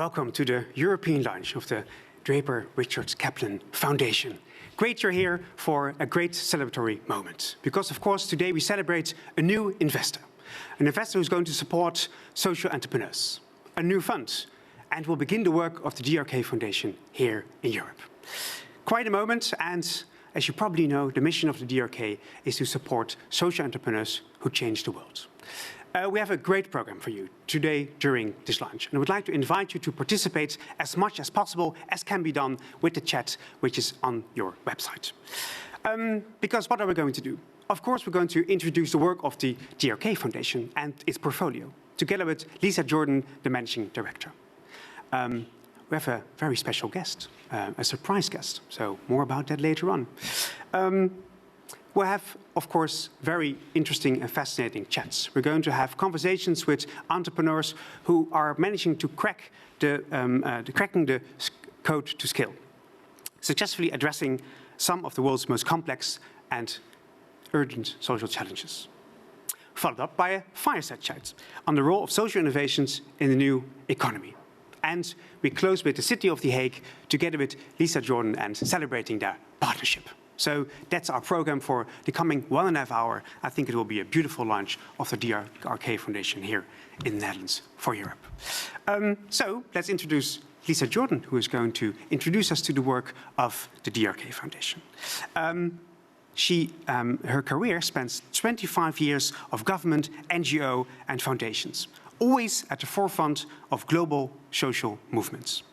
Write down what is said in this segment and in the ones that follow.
Welcome to the European launch of the Draper Richards Kaplan Foundation. Great you're here for a great celebratory moment. Because, of course, today we celebrate a new investor. An investor who's going to support social entrepreneurs. A new fund. And will begin the work of the DRK Foundation here in Europe. Quite a moment, and as you probably know, the mission of the DRK is to support social entrepreneurs who change the world. We have a great program for you today during this launch, and I would like to invite you to participate as much as possible as can be done with the chat which is on your website. Because what are we going to do? Of course, we're going to introduce the work of the DRK Foundation and its portfolio, together with Lisa Jordan, the Managing Director. We have a very special guest, a surprise guest, so more about that later on. We'll have, of course, very interesting and fascinating chats. We're going to have conversations with entrepreneurs who are managing to crack cracking the code to scale, successfully addressing some of the world's most complex and urgent social challenges. Followed up by a fireside chat on the role of social innovations in the new economy. And we close with the city of The Hague, together with Lisa Jordan, and celebrating their partnership. So that's our program for the coming 1.5 hours. I think it will be a beautiful launch of the DRK Foundation here in the Netherlands for Europe. So let's introduce Lisa Jordan, who is going to introduce us to the work of the DRK Foundation. Her career spans 25 years of government, NGO, and foundations, always at the forefront of global social movements.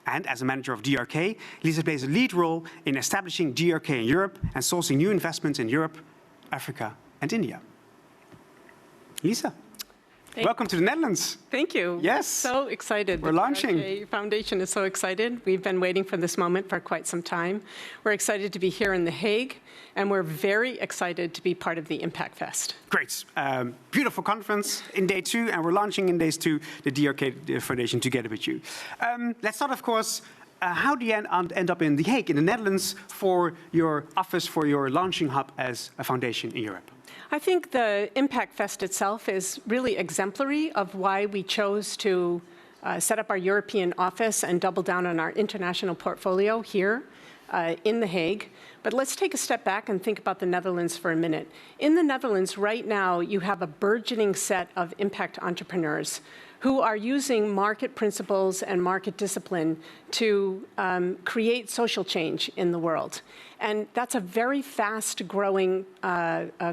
And as a manager of DRK, Lisa plays a lead role in establishing DRK in Europe and sourcing new investments in Europe, Africa, and India. Lisa, welcome to the Netherlands. Thank you. Yes. So excited. We're launching. The DRK Foundation is so excited. We've been waiting for this moment for quite some time. We're excited to be here in The Hague, and we're very excited to be part of the ImpactFest. Great. Beautiful conference in day 2, and we're launching in days 2 the DRK Foundation together with you. Let's start, of course, how do you end up in The Hague, in the Netherlands, for your office, for your launching hub as a foundation in Europe? I think the ImpactFest itself is really exemplary of why we chose to set up our European office and double down on our international portfolio here in The Hague. But let's take a step back and think about the Netherlands for a minute. In the Netherlands right now, you have a burgeoning set of impact entrepreneurs who are using market principles and market discipline to create social change in the world. And that's a very fast-growing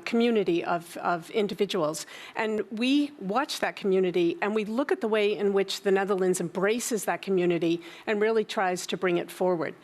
community of individuals. And we watch that community, and we look at the way in which the Netherlands embraces that community and really tries to bring it forward.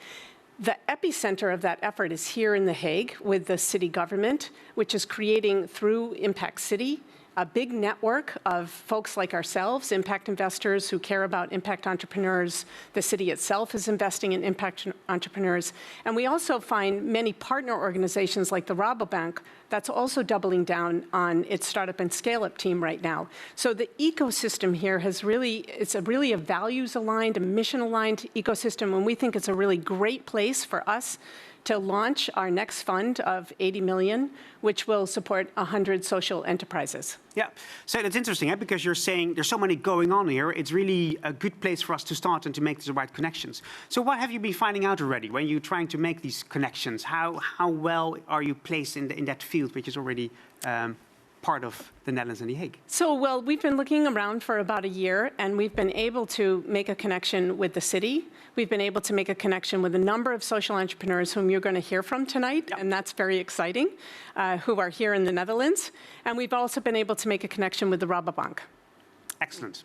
The epicenter of that effort is here in The Hague with the city government, which is creating, through ImpactCity, a big network of folks like ourselves, impact investors who care about impact entrepreneurs. The city itself is investing in impact entrepreneurs. And we also find many partner organizations like the Rabobank that's also doubling down on its startup and scale-up team right now. So the ecosystem here has it's really a values-aligned, a mission-aligned ecosystem, and we think it's a really great place for us to launch our next fund of 80 million, which will support 100 social enterprises. Yeah, so that's interesting, because you're saying there's so many going on here. It's really a good place for us to start and to make the right connections. So what have you been finding out already when you're trying to make these connections? How well are you placed in that field, which is already part of the Netherlands and The Hague? So, well, we've been looking around for about a year, and we've been able to make a connection with the city. We've been able to make a connection with a number of social entrepreneurs whom you're going to hear from tonight, and that's very exciting, who are here in the Netherlands. And we've also been able to make a connection with the Rabobank. Excellent.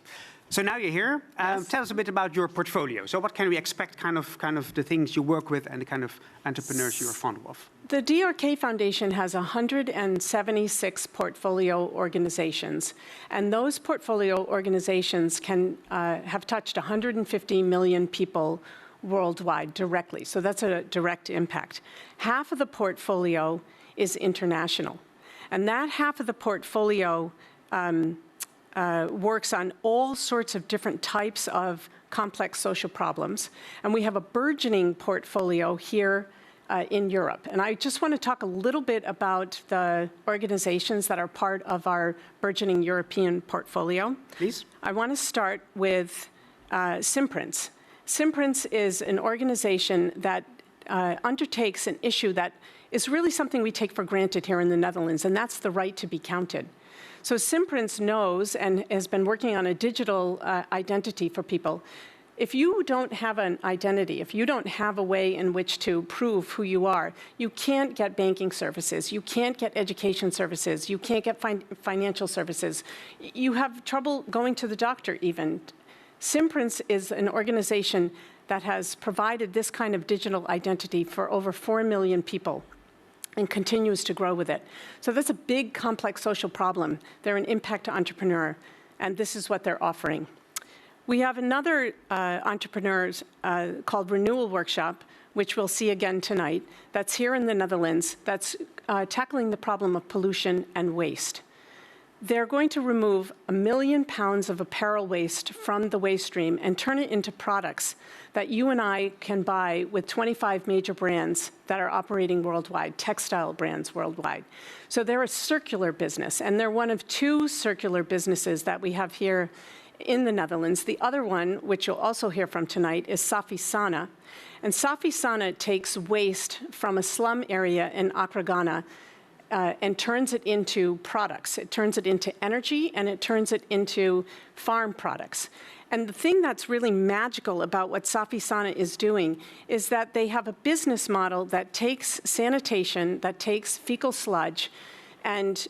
So now you're here. Yes. Tell us a bit about your portfolio. So what can we expect, kind of the things you work with and the kind of entrepreneurs you're fond of? The DRK Foundation has 176 portfolio organizations, and those portfolio organizations can have touched 150 million people worldwide directly. So that's a direct impact. Half of the portfolio is international, and that half of the portfolio works on all sorts of different types of complex social problems. And we have a burgeoning portfolio here in Europe. And I just want to talk a little bit about the organizations that are part of our burgeoning European portfolio. Please. I want to start with Simprints. Simprints is an organization that undertakes an issue that is really something we take for granted here in the Netherlands, and that's the right to be counted. So Simprints knows and has been working on a digital identity for people. If you don't have an identity, if you don't have a way in which to prove who you are, you can't get banking services, you can't get education services, you can't get financial services. You have trouble going to the doctor even. Simprints is an organization that has provided this kind of digital identity for over 4 million people and continues to grow with it. So that's a big, complex social problem. They're an impact entrepreneur, and this is what they're offering. We have another entrepreneur called Renewal Workshop, which we'll see again tonight, that's here in the Netherlands, that's tackling the problem of pollution and waste. They're going to remove 1 million pounds of apparel waste from the waste stream and turn it into products that you and I can buy with 25 major brands that are operating worldwide, textile brands worldwide. So they're a circular business, and they're one of 2 circular businesses that we have here in the Netherlands. The other one, which you'll also hear from tonight, is Safi-Sana. And Safi-Sana takes waste from a slum area in Accra, Ghana, and turns it into products. It turns it into energy, and it turns it into farm products. And the thing that's really magical about what Safi-Sana is doing is that they have a business model that takes sanitation, that takes fecal sludge, and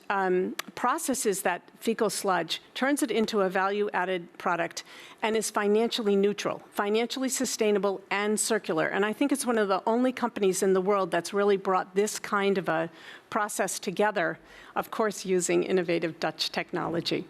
processes that fecal sludge, turns it into a value-added product, and is financially neutral, financially sustainable, and circular. And I think it's one of the only companies in the world that's really brought this kind of a process together, of course, using innovative Dutch technology.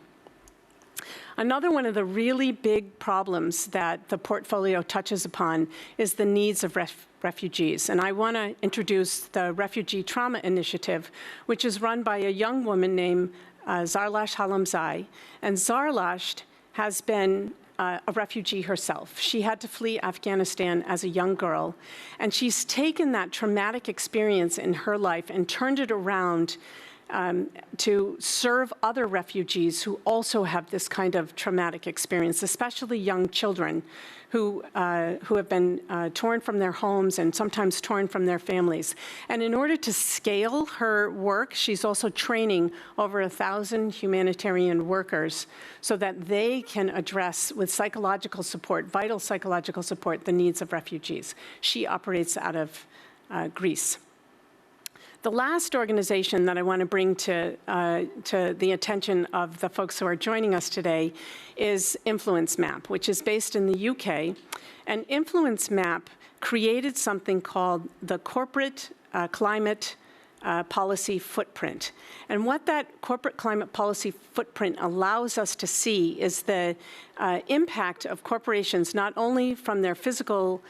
Another one of the really big problems that the portfolio touches upon is the needs of refugees. And I want to introduce the Refugee Trauma Initiative, which is run by a young woman named Zarlash Halamzai. And Zarlash has been a refugee herself. She had to flee Afghanistan as a young girl. And she's taken that traumatic experience in her life and turned it around to serve other refugees who also have this kind of traumatic experience, especially young children who have been torn from their homes and sometimes torn from their families. And in order to scale her work, she's also training over 1,000 humanitarian workers so that they can address with psychological support, vital psychological support, the needs of refugees. She operates out of Greece. The last organization that I want to bring to the attention of the folks who are joining us today is Influence Map, which is based in the UK. And Influence Map created something called the Corporate Climate Policy Footprint. And what that corporate climate policy footprint allows us to see is the impact of corporations, not only from their physical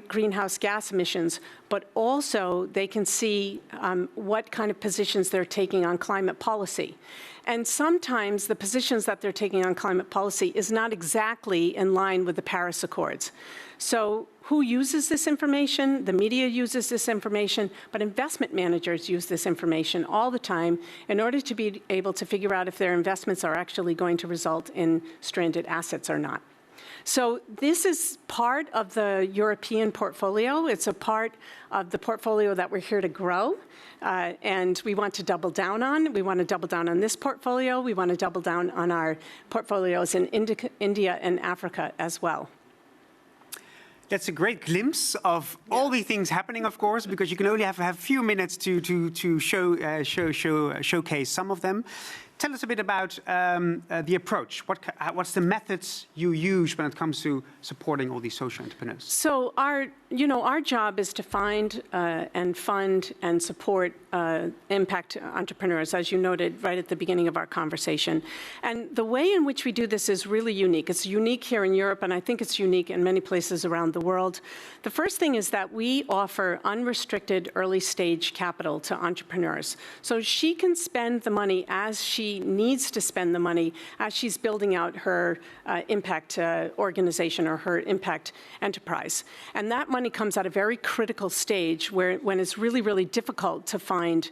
greenhouse gas emissions, but also they can see what kind of positions they're taking on climate policy. And sometimes the positions that they're taking on climate policy is not exactly in line with the Paris Accords. So who uses this information? The media uses this information, but investment managers use this information all the time in order to be able to figure out if their investments are actually going to result in stranded assets or not. So this is part of the European portfolio. It's a part of the portfolio that we're here to grow, and we want to double down on. We want to double down on this portfolio. We want to double down on our portfolios in India and Africa as well. That's a great glimpse of all the things happening, of course, because you can only have a few minutes to showcase some of them. Tell us a bit about the approach. What's the methods you use when it comes to supporting all these social entrepreneurs? So our job is to find and fund and support impact entrepreneurs, as you noted right at the beginning of our conversation. And the way in which we do this is really unique. It's unique here in Europe, and I think it's unique in many places around the world. The first thing is that we offer unrestricted early stage capital to entrepreneurs. So she can spend the money as she needs to spend the money as she's building out her impact organization or her impact enterprise. And that money comes at a very critical stage when it's really, really difficult to find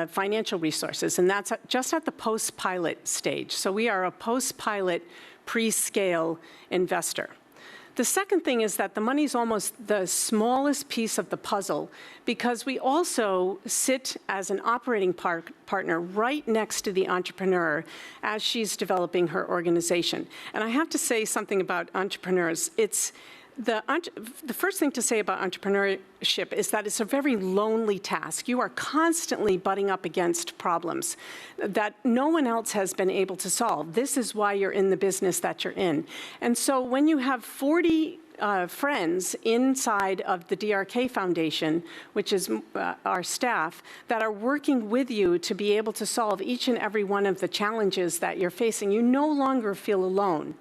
financial resources, and that's just at the post-pilot stage. So we are a post-pilot, pre-scale investor. The second thing is that the money is almost the smallest piece of the puzzle because we also sit as an operating partner right next to the entrepreneur as she's developing her organization. And I have to say something about entrepreneurs. The first thing to say about entrepreneurship is that it's a very lonely task. You are constantly butting up against problems that no one else has been able to solve. This is why you're in the business that you're in. And so when you have 40 friends inside of the DRK Foundation, which is our staff, that are working with you to be able to solve each and every one of the challenges that you're facing, you no longer feel alone.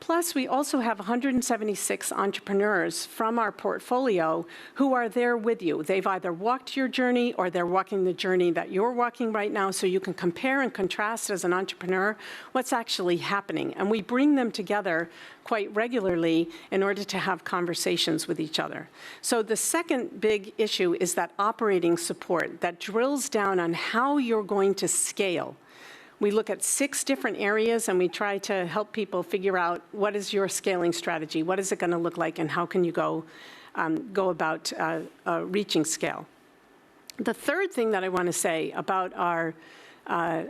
Plus, we also have 176 entrepreneurs from our portfolio who are there with you. They've either walked your journey or they're walking the journey that you're walking right now, so you can compare and contrast as an entrepreneur what's actually happening. And we bring them together quite regularly in order to have conversations with each other. So the second big issue is that operating support that drills down on how you're going to scale. We look at 6 different areas and we try to help people figure out what is your scaling strategy, what is it going to look like, and how can you go about reaching scale. The third thing that I want to say about our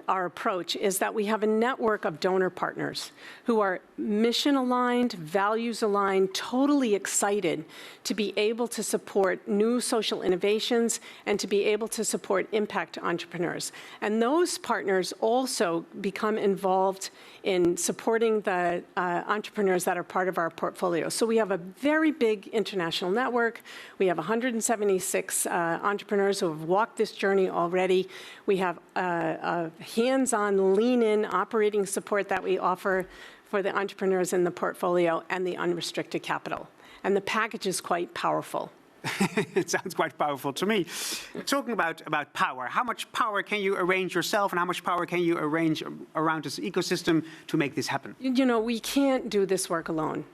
approach is that we have a network of donor partners who are mission aligned, values aligned, totally excited to be able to support new social innovations and to be able to support impact entrepreneurs. And those partners also become involved in supporting the entrepreneurs that are part of our portfolio. So we have a very big international network. We have 176 entrepreneurs who have walked this journey already. We have hands-on, lean-in operating support that we offer for the entrepreneurs in the portfolio and the unrestricted capital. And the package is quite powerful. It sounds quite powerful to me. Talking about power, how much power can you arrange yourself and how much power can you arrange around this ecosystem to make this happen? You know, we can't do this work alone.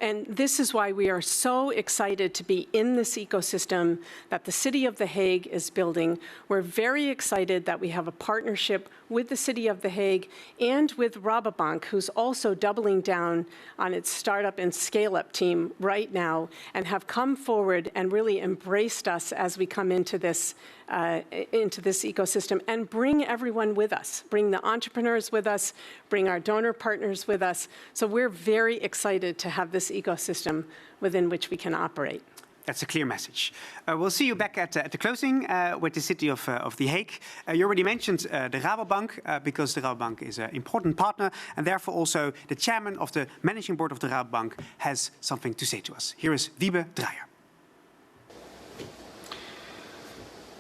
And this is why we are so excited to be in this ecosystem that the City of The Hague is building. We're very excited that we have a partnership with the City of The Hague and with Rabobank, who's also doubling down on its startup and scale-up team right now and have come forward and really embraced us as we come into this ecosystem and bring everyone with us, bring the entrepreneurs with us, bring our donor partners with us. So we're very excited to have this ecosystem within which we can operate. That's a clear message. We'll see you back at the closing with the City of The Hague. You already mentioned the Rabobank, because the Rabobank is an important partner, and therefore also the chairman of the managing board of the Rabobank has something to say to us. Here is Wiebe Dreyer.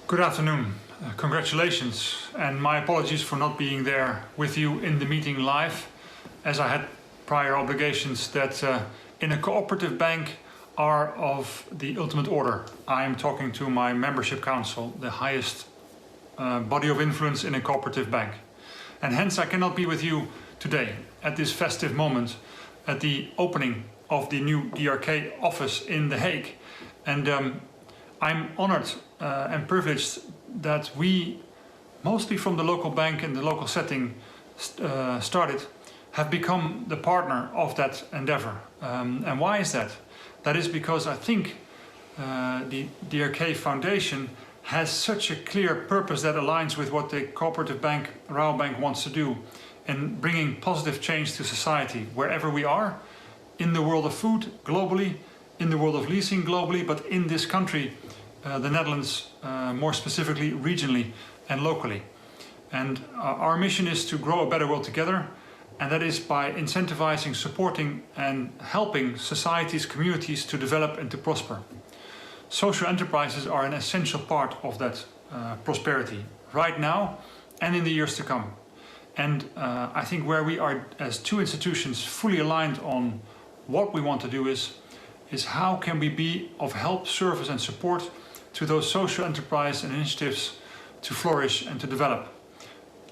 Good afternoon. Congratulations, and my apologies for not being there with you in the meeting live, as I had prior obligations that in a cooperative bank are of the ultimate order. I am talking to my membership council, the highest body of influence in a cooperative bank. And hence I cannot be with you today at this festive moment at the opening of the new DRK office in The Hague. And I'm honored and privileged that we, mostly from the local bank and the local setting started, have become the partner of that endeavor. And why is that? That is because I think the DRK Foundation has such a clear purpose that aligns with what the cooperative bank, Rabobank, wants to do in bringing positive change to society wherever we are, in the world of food globally, in the world of leasing globally, but in this country, the Netherlands, more specifically regionally and locally. And our mission is to grow a better world together, and that is by incentivizing, supporting and helping societies, communities to develop and to prosper. Social enterprises are an essential part of that prosperity right now and in the years to come. And I think where we are as two institutions fully aligned on what we want to do is how can we be of help, service and support to those social enterprise and initiatives to flourish and to develop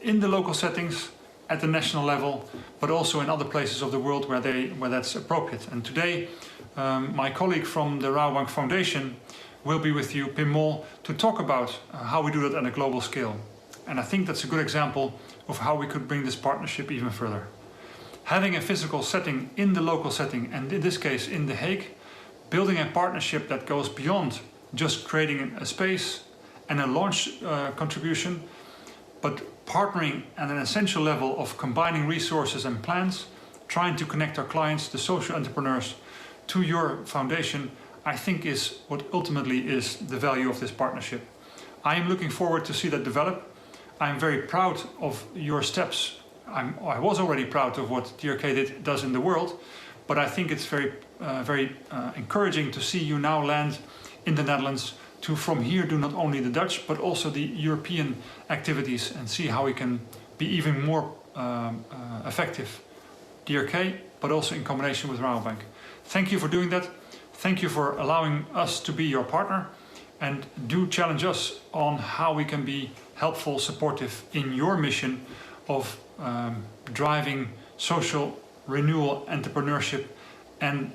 in the local settings, at the national level, but also in other places of the world where that's appropriate. And today, my colleague from the Rabobank Foundation will be with you, Pim Mol, to talk about how we do that on a global scale. And I think that's a good example of how we could bring this partnership even further. having a physical setting in the local setting, and in this case in The Hague, building a partnership that goes beyond just creating a space and a launch contribution, but partnering at an essential level of combining resources and plans, trying to connect our clients, the social entrepreneurs, to your foundation, I think is what ultimately is the value of this partnership. I am looking forward to see that develop. I'm very proud of your steps. I was already proud of what DRK does in the world, but I think it's very encouraging to see you now land in the Netherlands to from here do not only the Dutch but also the European activities and see how we can be even more effective. DRK, but also in combination with Rabobank. Thank you for doing that. Thank you for allowing us to be your partner, and do challenge us on how we can be helpful, supportive in your mission of driving social renewal, entrepreneurship, and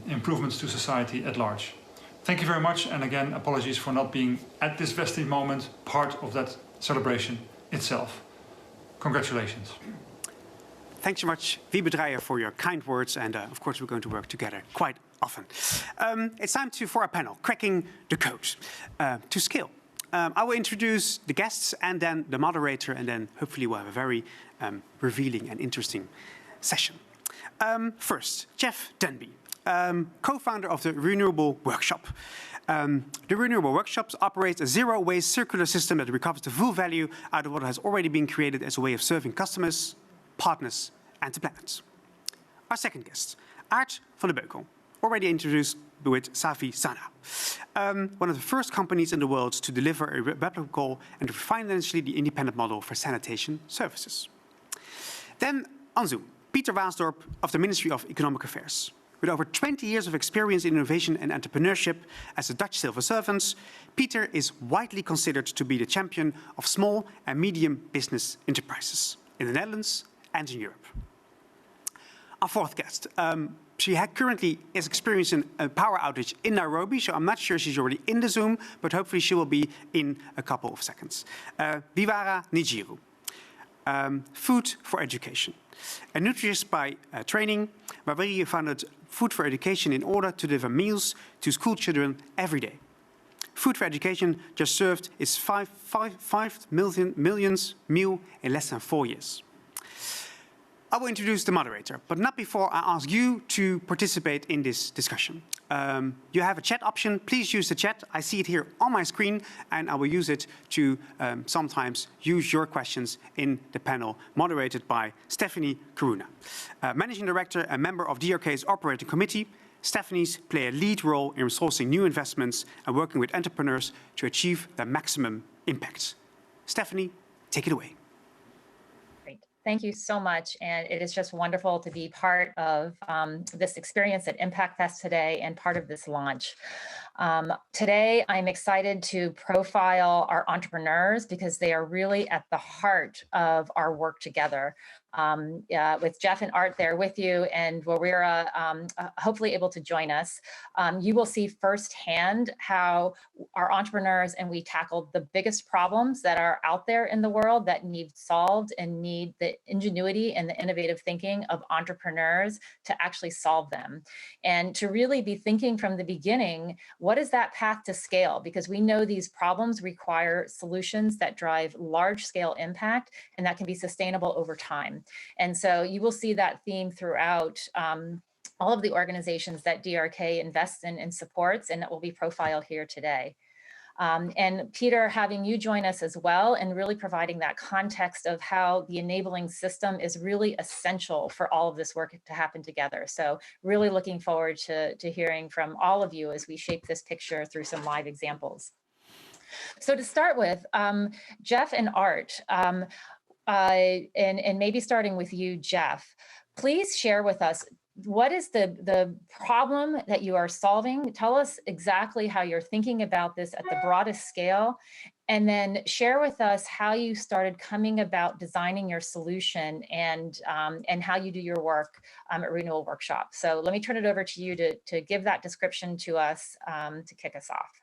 improvements to society at large. Thank you very much, and again, apologies for not being at this vested moment part of that celebration itself. Congratulations. Thanks so much, Wiebe Dreyer, for your kind words, and of course we're going to work together quite often. It's time for our panel, Cracking the Code to Scale. I will introduce the guests and then the moderator, and then hopefully we'll have a very revealing and interesting session. First, Jeff Denby, co-founder of the Renewable Workshop. The Renewable Workshops operates a zero-waste circular system that recovers the full value out of what has already been created as a way of serving customers, partners, and the planet. Our second guest, Aart van de Beukel, already introduced with Safi Sana, one of the first companies in the world to deliver a replicable and financially independent model for sanitation services. Then on Zoom, Peter Waasdorp of the Ministry of Economic Affairs. With over 20 years of experience in innovation and entrepreneurship as a Dutch civil servant, Peter is widely considered to be the champion of small and medium business enterprises in the Netherlands and in Europe. Our fourth guest, she currently is experiencing a power outage in Nairobi, so I'm not sure she's already in the Zoom, but hopefully she will be in a couple of seconds. Vivara Nijiru, Food for Education. A nutritionist by training, Marie founded Food for Education in order to deliver meals to school children every day. Food for Education just served its 5 millionth meal in less than 4 years. I will introduce the moderator, but not before I ask you to participate in this discussion. You have a chat option. Please use the chat. I see it here on my screen, and I will use it to sometimes use your questions in the panel moderated by Stephanie Karuna. Managing Director and member of DRK's Operating Committee, Stephanie's play a lead role in sourcing new investments and working with entrepreneurs to achieve their maximum impact. Stephanie, take it away. Thank you so much, and it is just wonderful to be part of this experience at ImpactFest today and part of this launch. Today, I'm excited to profile our entrepreneurs because they are really at the heart of our work together. With Jeff and Art there with you, and Wawira hopefully able to join us, you will see firsthand how our entrepreneurs and we tackled the biggest problems that are out there in the world that need solved and need the ingenuity and the innovative thinking of entrepreneurs to actually solve them. And to really be thinking from the beginning, what is that path to scale? Because we know these problems require solutions that drive large scale impact and that can be sustainable over time. And so you will see that theme throughout all of the organizations that DRK invests in and supports, and that will be profiled here today. And Peter, having you join us as well and really providing that context of how the enabling system is really essential for all of this work to happen together. So really looking forward to hearing from all of you as we shape this picture through some live examples. So to start with, Jeff and Art, and maybe starting with you, Jeff, please share with us, what is the problem that you are solving? Tell us exactly how you're thinking about this at the broadest scale, and then share with us how you started coming about designing your solution and how you do your work at Renewal Workshop. So let me turn it over to you to give that description to us to kick us off.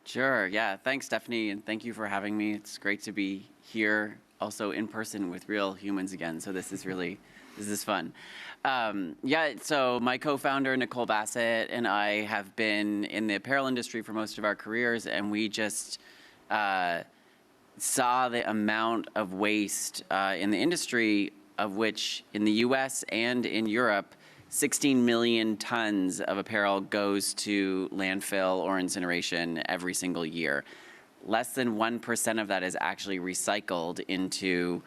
Sure, yeah, thanks Stephanie, and thank you for having me. It's great to be here also in person with real humans again, so this is really This is fun. Yeah, so my co-founder, Nicole Bassett, and I have been in the apparel industry for most of our careers, and we just saw the amount of waste in the industry, of which in the US and in Europe, 16 million tons of apparel goes to landfill or incineration every single year. Less than 1% of that is actually recycled into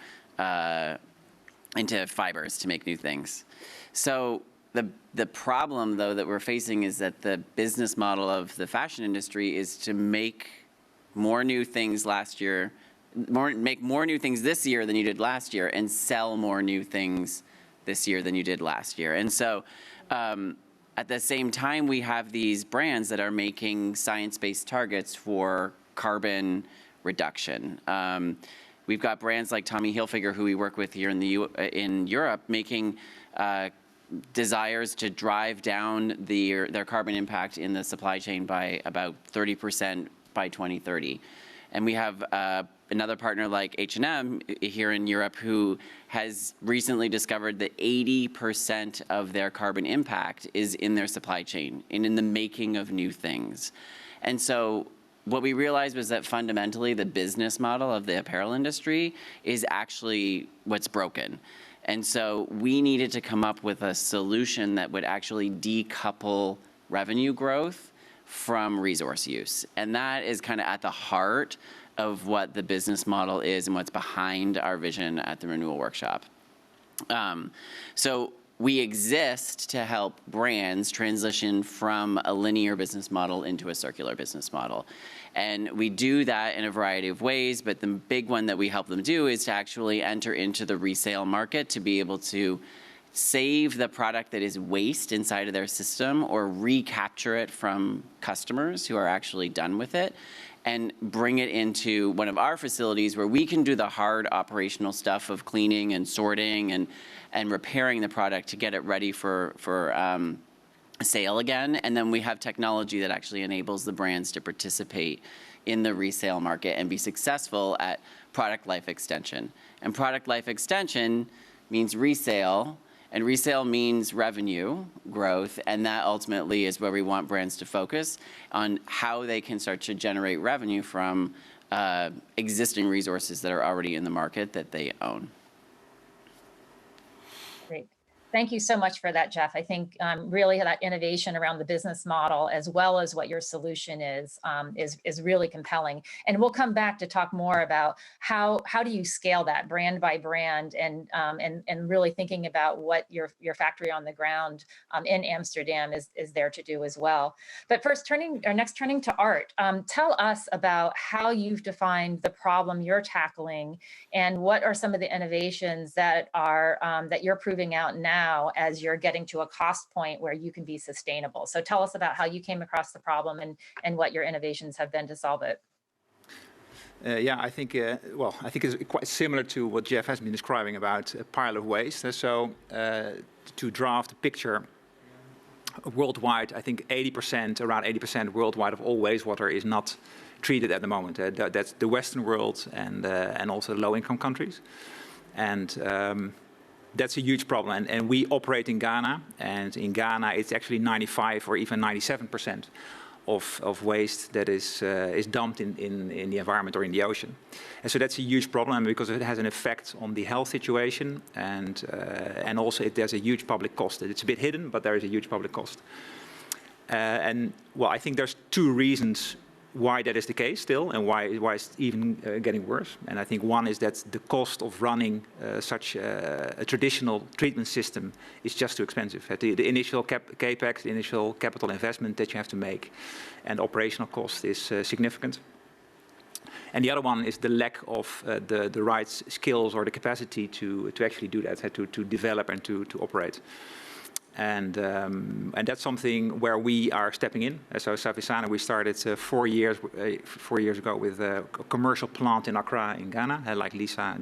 fibers to make new things. So the problem, though, that we're facing is that the business model of the fashion industry is to make more new things last year, make more new things this year than you did last year, and sell more new things this year than you did last year. And so at the same time, we have these brands that are making science-based targets for carbon reduction. We've got brands like Tommy Hilfiger, who we work with here in Europe, making desires to drive down their carbon impact in the supply chain by about 30% by 2030. And we have another partner like H&M here in Europe who has recently discovered that 80% of their carbon impact is in their supply chain and in the making of new things. And so what we realized was that fundamentally the business model of the apparel industry is actually what's broken. And so we needed to come up with a solution that would actually decouple revenue growth from resource use. And that is kind of at the heart of what the business model is and what's behind our vision at the Renewal Workshop. So we exist to help brands transition from a linear business model into a circular business model. And we do that in a variety of ways, but the big one that we help them do is to actually enter into the resale market to be able to save the product that is waste inside of their system or recapture it from customers who are actually done with it and bring it into one of our facilities where we can do the hard operational stuff of cleaning and sorting and repairing the product to get it ready for sale again. And then we have technology that actually enables the brands to participate in the resale market and be successful at product life extension. And product life extension means resale, and resale means revenue growth, and that ultimately is where we want brands to focus on how they can start to generate revenue from existing resources that are already in the market that they own. Great. Thank you so much for that, Jeff. I think really that innovation around the business model as well as what your solution is really compelling. And we'll come back to talk more about how do you scale that brand by brand and really thinking about what your factory on the ground in Amsterdam is there to do as well. But first, turning to Art, tell us about how you've defined the problem you're tackling and what are some of the innovations that are that you're proving out now as you're getting to a cost point where you can be sustainable. So tell us about how you came across the problem and what your innovations have been to solve it. Yeah, I think it's quite similar to what Jeff has been describing about a pile of waste. So to draft a picture worldwide, I think around 80% worldwide of all wastewater is not treated at the moment. That's the Western world and also low-income countries. And that's a huge problem, and we operate in Ghana, and in Ghana it's actually 95 or even 97% of waste that is dumped in the environment or in the ocean. And so that's a huge problem because it has an effect on the health situation, and also there's a huge public cost. It's a bit hidden, but there is a huge public cost. And well, I think there's two reasons why that is the case still, and why it's even getting worse. And I think one is that the cost of running such a traditional treatment system is just too expensive. The initial capex, the initial capital investment that you have to make, and operational cost is significant. And the other one is the lack of the right skills or the capacity to actually do that, to develop and to operate. And that's something where we are stepping in. So Zanen, we started 4 years ago with a commercial plant in Accra in Ghana, like Lisa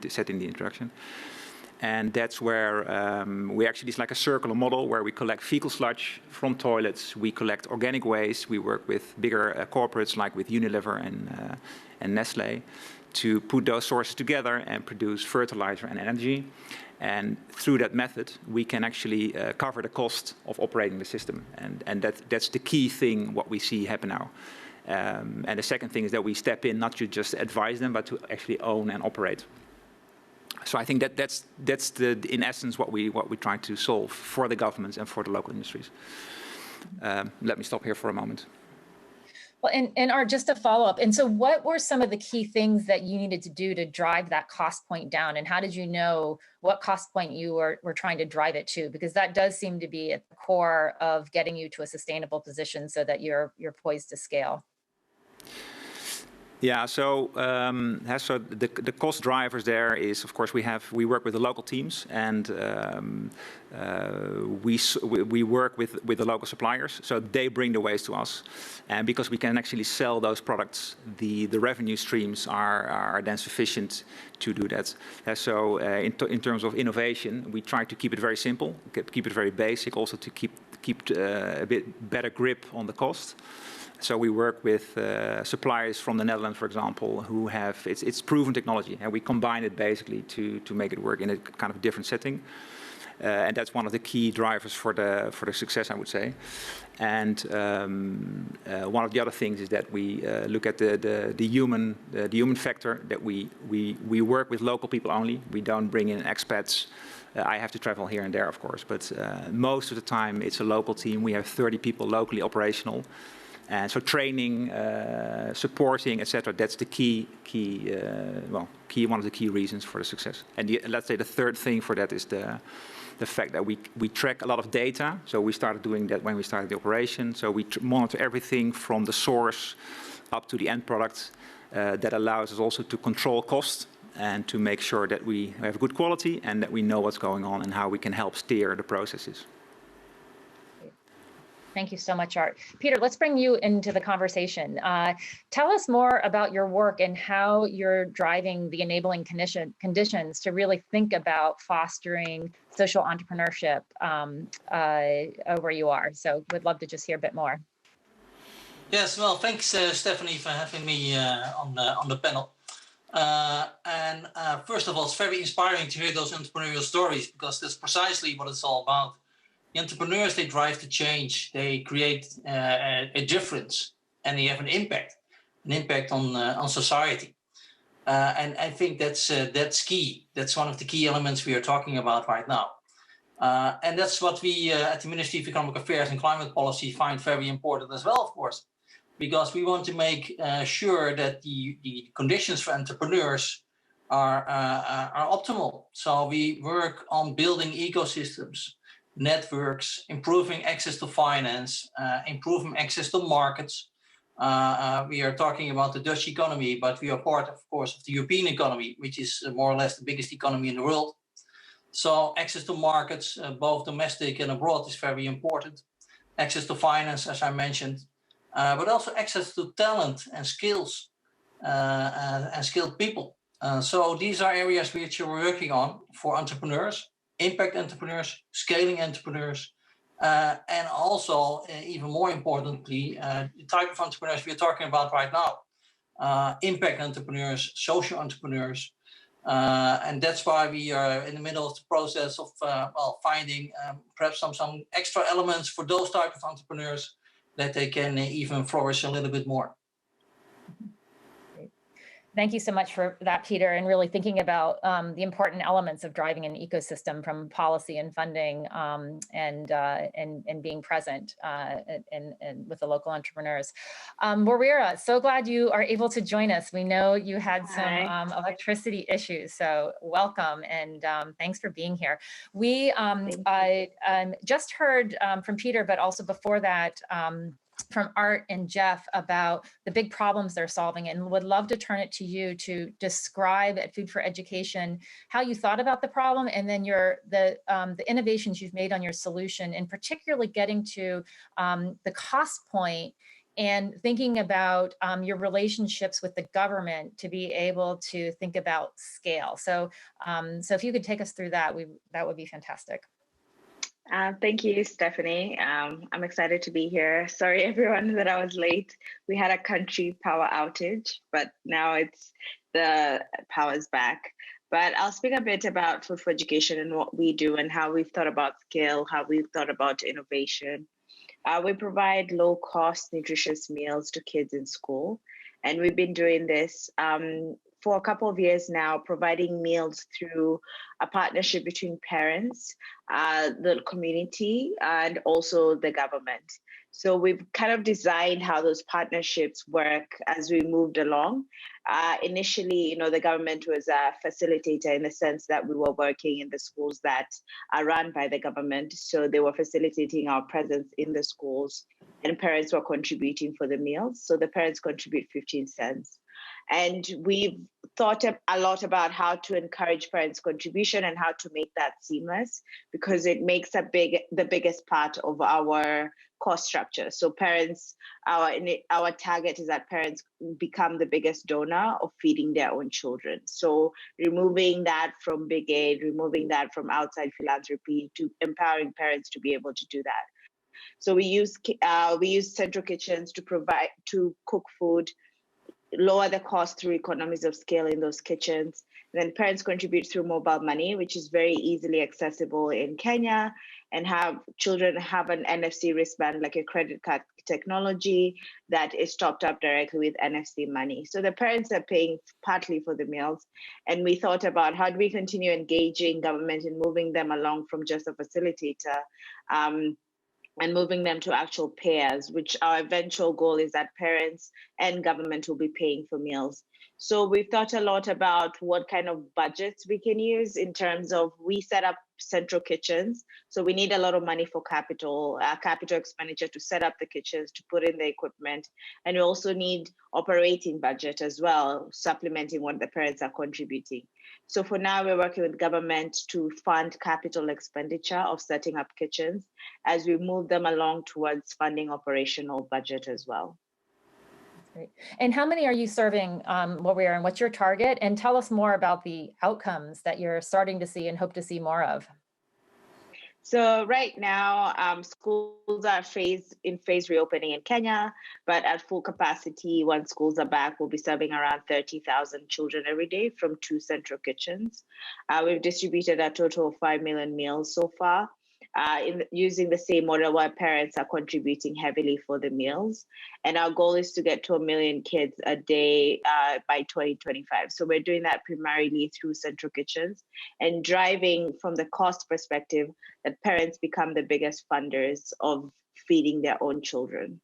said in the introduction. And that's where we actually, it's like a circular model where we collect fecal sludge from toilets, we collect organic waste, we work with bigger corporates like with Unilever and Nestle to put those sources together and produce fertilizer and energy. And through that method, we can actually cover the cost of operating the system. And that's the key thing what we see happen now. And the second thing is that we step in not to just advise them, but to actually own and operate. So I think that's in essence what we try to solve for the governments and for the local industries. Let me stop here for a moment. Well, and Art, just a follow-up. And so what were some of the key things that you needed to do to drive that cost point down? And how did you know what cost point you were trying to drive it to? Because that does seem to be at the core of getting you to a sustainable position so that you're poised to scale. Yeah, so the cost drivers there is, of course, we work with the local teams, and we work with the local suppliers, so they bring the waste to us, and because we can actually sell those products, the revenue streams are then sufficient to do that. So in terms of innovation, we try to keep it very simple, keep it very basic, also to keep a bit better grip on the cost. So we work with suppliers from the Netherlands, for example, who have it's proven technology, and we combine it basically to make it work in a kind of different setting, and that's one of the key drivers for the success, I would say. And one of the other things is that we look at the human factor. That we work with local people only. We don't bring in expats. I have to travel here and there, of course, but most of the time it's a local team. We have 30 people locally operational. And so training, supporting, etc. That's the one of the key reasons for the success. And let's say the third thing for that is the fact that we track a lot of data. So we started doing that when we started the operation. So we monitor everything from the source up to the end product. That allows us also to control cost and to make sure that we have good quality and that we know what's going on and how we can help steer the processes. Thank you so much, Art. Peter, let's bring you into the conversation. Tell us more about your work and how you're driving the enabling conditions to really think about fostering social entrepreneurship where you are. So we'd love to just hear a bit more. Yes, well, thanks, Stephanie, for having me on the panel. First of all, it's very inspiring to hear those entrepreneurial stories, because that's precisely what it's all about. The entrepreneurs, they drive the change, they create a difference, and they have an impact on society. And I think that's key. That's one of the key elements we are talking about right now. And that's what we at the Ministry of Economic Affairs and Climate Policy find very important as well, of course, because we want to make sure that the conditions for entrepreneurs are optimal. So we work on building ecosystems, networks, improving access to finance, improving access to markets. We are talking about the Dutch economy, but we are part, of course, of the European economy, which is more or less the biggest economy in the world. So access to markets, both domestic and abroad, is very important. Access to finance, as I mentioned, but also access to talent and skills and skilled people. So these are areas which we're working on for entrepreneurs. Impact entrepreneurs, scaling entrepreneurs, and also, even more importantly, the type of entrepreneurs we're talking about right now, impact entrepreneurs, social entrepreneurs, and that's why we are in the middle of the process of finding perhaps some extra elements for those type of entrepreneurs that they can even flourish a little bit more. Thank you so much for that, Peter, and really thinking about the important elements of driving an ecosystem, from policy and funding and being present and with the local entrepreneurs. Moira, so glad you are able to join us. We know you had some electricity issues, so welcome and thanks for being here. We just heard from Peter, but also before that, from Art and Jeff about the big problems they're solving, and would love to turn it to you to describe at Food for Education how you thought about the problem, and then the innovations you've made on your solution, and particularly getting to the cost point and thinking about your relationships with the government to be able to think about scale. So, so if you could take us through that, that would be fantastic. Thank you, Stephanie. I'm excited to be here. Sorry, everyone, that I was late. We had a country power outage, but now the power's back. But I'll speak a bit about Food for Education and what we do and how we've thought about scale, how we've thought about innovation. We provide low-cost, nutritious meals to kids in school. And we've been doing this for a couple of years now, providing meals through a partnership between parents, the community, and also the government. So we've kind of designed how those partnerships work as we moved along. Initially, the government was a facilitator in the sense that we were working in the schools that are run by the government. So they were facilitating our presence in the schools, and parents were contributing for the meals. So the parents contribute 15 cents. And we've thought a lot about how to encourage parents' contribution and how to make that seamless, because it makes the biggest part of our cost structure. So parents, our target is that parents become the biggest donor of feeding their own children. So removing that from big aid, removing that from outside philanthropy, to empowering parents to be able to do that. So we use central kitchens to cook food, lower the cost through economies of scale in those kitchens. Then parents contribute through mobile money, which is very easily accessible in Kenya, and children have an NFC wristband, like a credit card technology that is topped up directly with NFC money. So the parents are paying partly for the meals. And we thought about how do we continue engaging government and moving them along from just a facilitator, and moving them to actual payers, which our eventual goal is that parents and government will be paying for meals. So we've thought a lot about what kind of budgets we can use in terms of, we set up central kitchens. So we need a lot of money for capital expenditure to set up the kitchens, to put in the equipment. And we also need operating budget as well, supplementing what the parents are contributing. So for now, we're working with government to fund capital expenditure of setting up kitchens as we move them along towards funding operational budget as well. Great. And how many are you serving where we are, and what's your target? And tell us more about the outcomes that you're starting to see and hope to see more of. So right now, schools are in phase reopening in Kenya, but at full capacity, once schools are back, we'll be serving around 30,000 children every day from 2 central kitchens. We've distributed a total of 5 million meals so far, using the same model where parents are contributing heavily for the meals. And our goal is to get to 1 million kids a day by 2025. So we're doing that primarily through central kitchens and driving from the cost perspective that parents become the biggest funders of feeding their own children.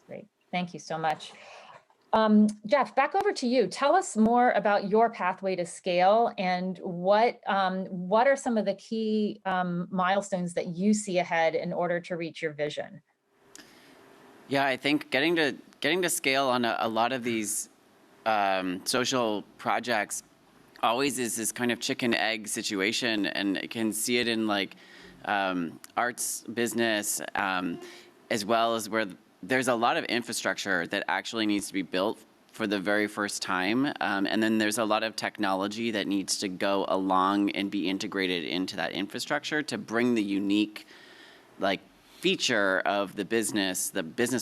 Great, thank you so much. Jeff, back over to you. Tell us more about your pathway to scale, and what are some of the key milestones that you see ahead in order to reach your vision? Yeah, I think getting to scale on a lot of these social projects always is this kind of chicken egg situation, and you can see it in like arts business, as well as where there's a lot of infrastructure that actually needs to be built for the very first time. And then there's a lot of technology that needs to go along and be integrated into that infrastructure to bring the unique feature of the business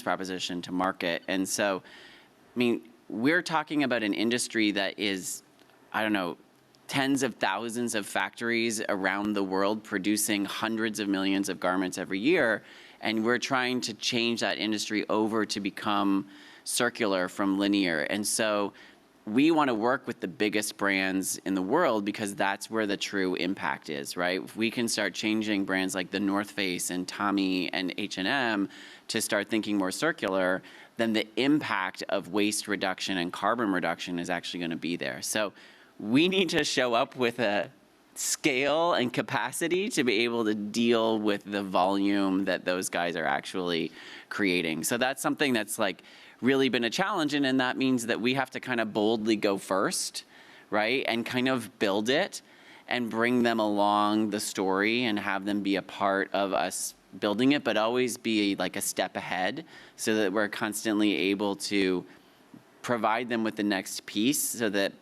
proposition to market. And so, I mean, we're talking about an industry that is, I don't know, tens of thousands of factories around the world producing hundreds of millions of garments every year. And we're trying to change that industry over to become circular from linear. And so we want to work with the biggest brands in the world because that's where the true impact is, right? If we can start changing brands like the North Face and Tommy and H&M to start thinking more circular, then the impact of waste reduction and carbon reduction is actually going to be there. So we need to show up with a scale and capacity to be able to deal with the volume that those guys are actually creating. So that's something that's really been a challenge, and that means that we have to kind of boldly go first, right? And kind of build it and bring them along the story and have them be a part of us building it, but always be like a step ahead so that we're constantly able to provide them with the next piece so that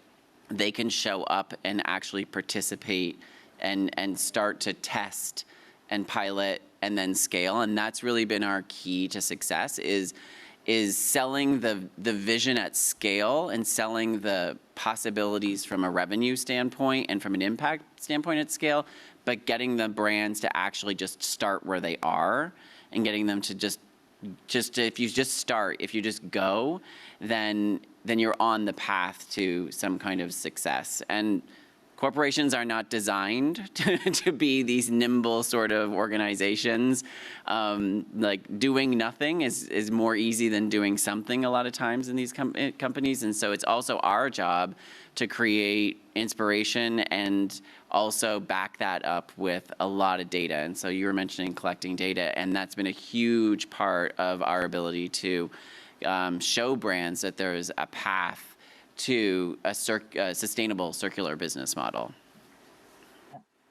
they can show up and actually participate and start to test and pilot and then scale. And that's really been our key to success is selling the vision at scale and selling the possibilities from a revenue standpoint and from an impact standpoint at scale, but getting the brands to actually just start where they are and getting them to just if you just start, if you just go, then you're on the path to some kind of success. And corporations are not designed to be these nimble sort of organizations. Like doing nothing is more easy than doing something a lot of times in these companies. And so it's also our job to create inspiration and also back that up with a lot of data. And so you were mentioning collecting data, and that's been a huge part of our ability to show brands that there is a path to a sustainable circular business model.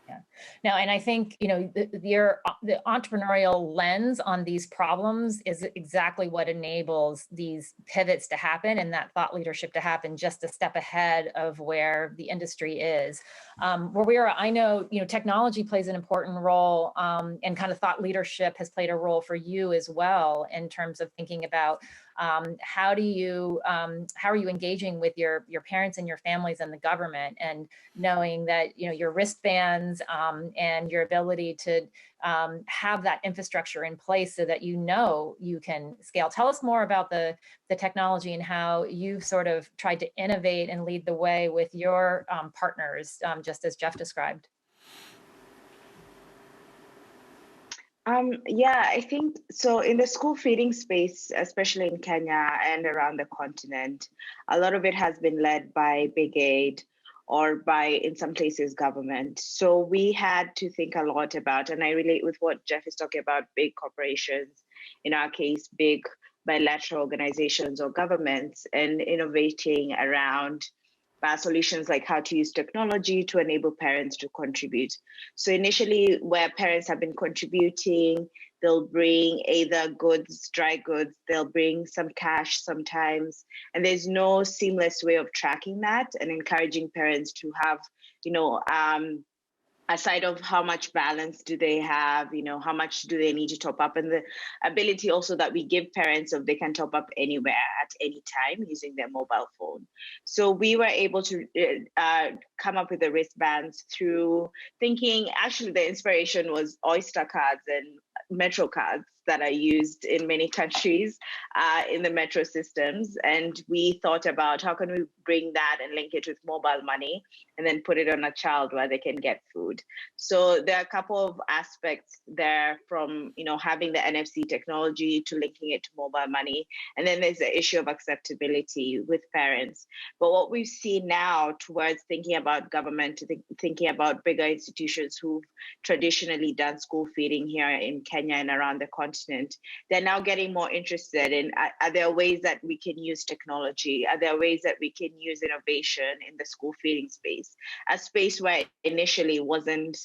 Yeah. Now, and I think, you know, the entrepreneurial lens on these problems is exactly what enables these pivots to happen and that thought leadership to happen just a step ahead of where the industry is. Where we are, I know, you know, technology plays an important role, and kind of thought leadership has played a role for you as well in terms of thinking about how are you engaging with your parents and your families and the government, and knowing that, you know, your wristbands and your ability to have that infrastructure in place so that you can scale. Tell us more about the technology and how you've sort of tried to innovate and lead the way with your partners, just as Jeff described. Yeah, I think so. In the school feeding space, especially in Kenya and around the continent, a lot of it has been led by big aid or by, in some places, government. So we had to think a lot about, and I relate with what Jeff is talking about, big corporations, in our case, big bilateral organizations or governments, and innovating around solutions like how to use technology to enable parents to contribute. So initially, where parents have been contributing, they'll bring either goods, dry goods, they'll bring some cash sometimes, and there's no seamless way of tracking that and encouraging parents to have, you know, aside of how much balance do they have, you know, how much do they need to top up, and the ability also that we give parents of they can top up anywhere at any time using their mobile phone. So we were able to come up with the wristbands through thinking, actually the inspiration was Oyster cards and Metro cards that are used in many countries in the metro systems. And we thought about how can we bring that and link it with mobile money and then put it on a child where they can get food. So there are a couple of aspects there, from, you know, having the NFC technology to linking it to mobile money. And then there's the issue of acceptability with parents. But what we've seen now towards thinking about government, thinking about bigger institutions who've traditionally done school feeding here in Kenya and around the continent, they're now getting more interested in, are there ways that we can use technology? Are there ways that we can use innovation in the school feeding space? A space where initially wasn't,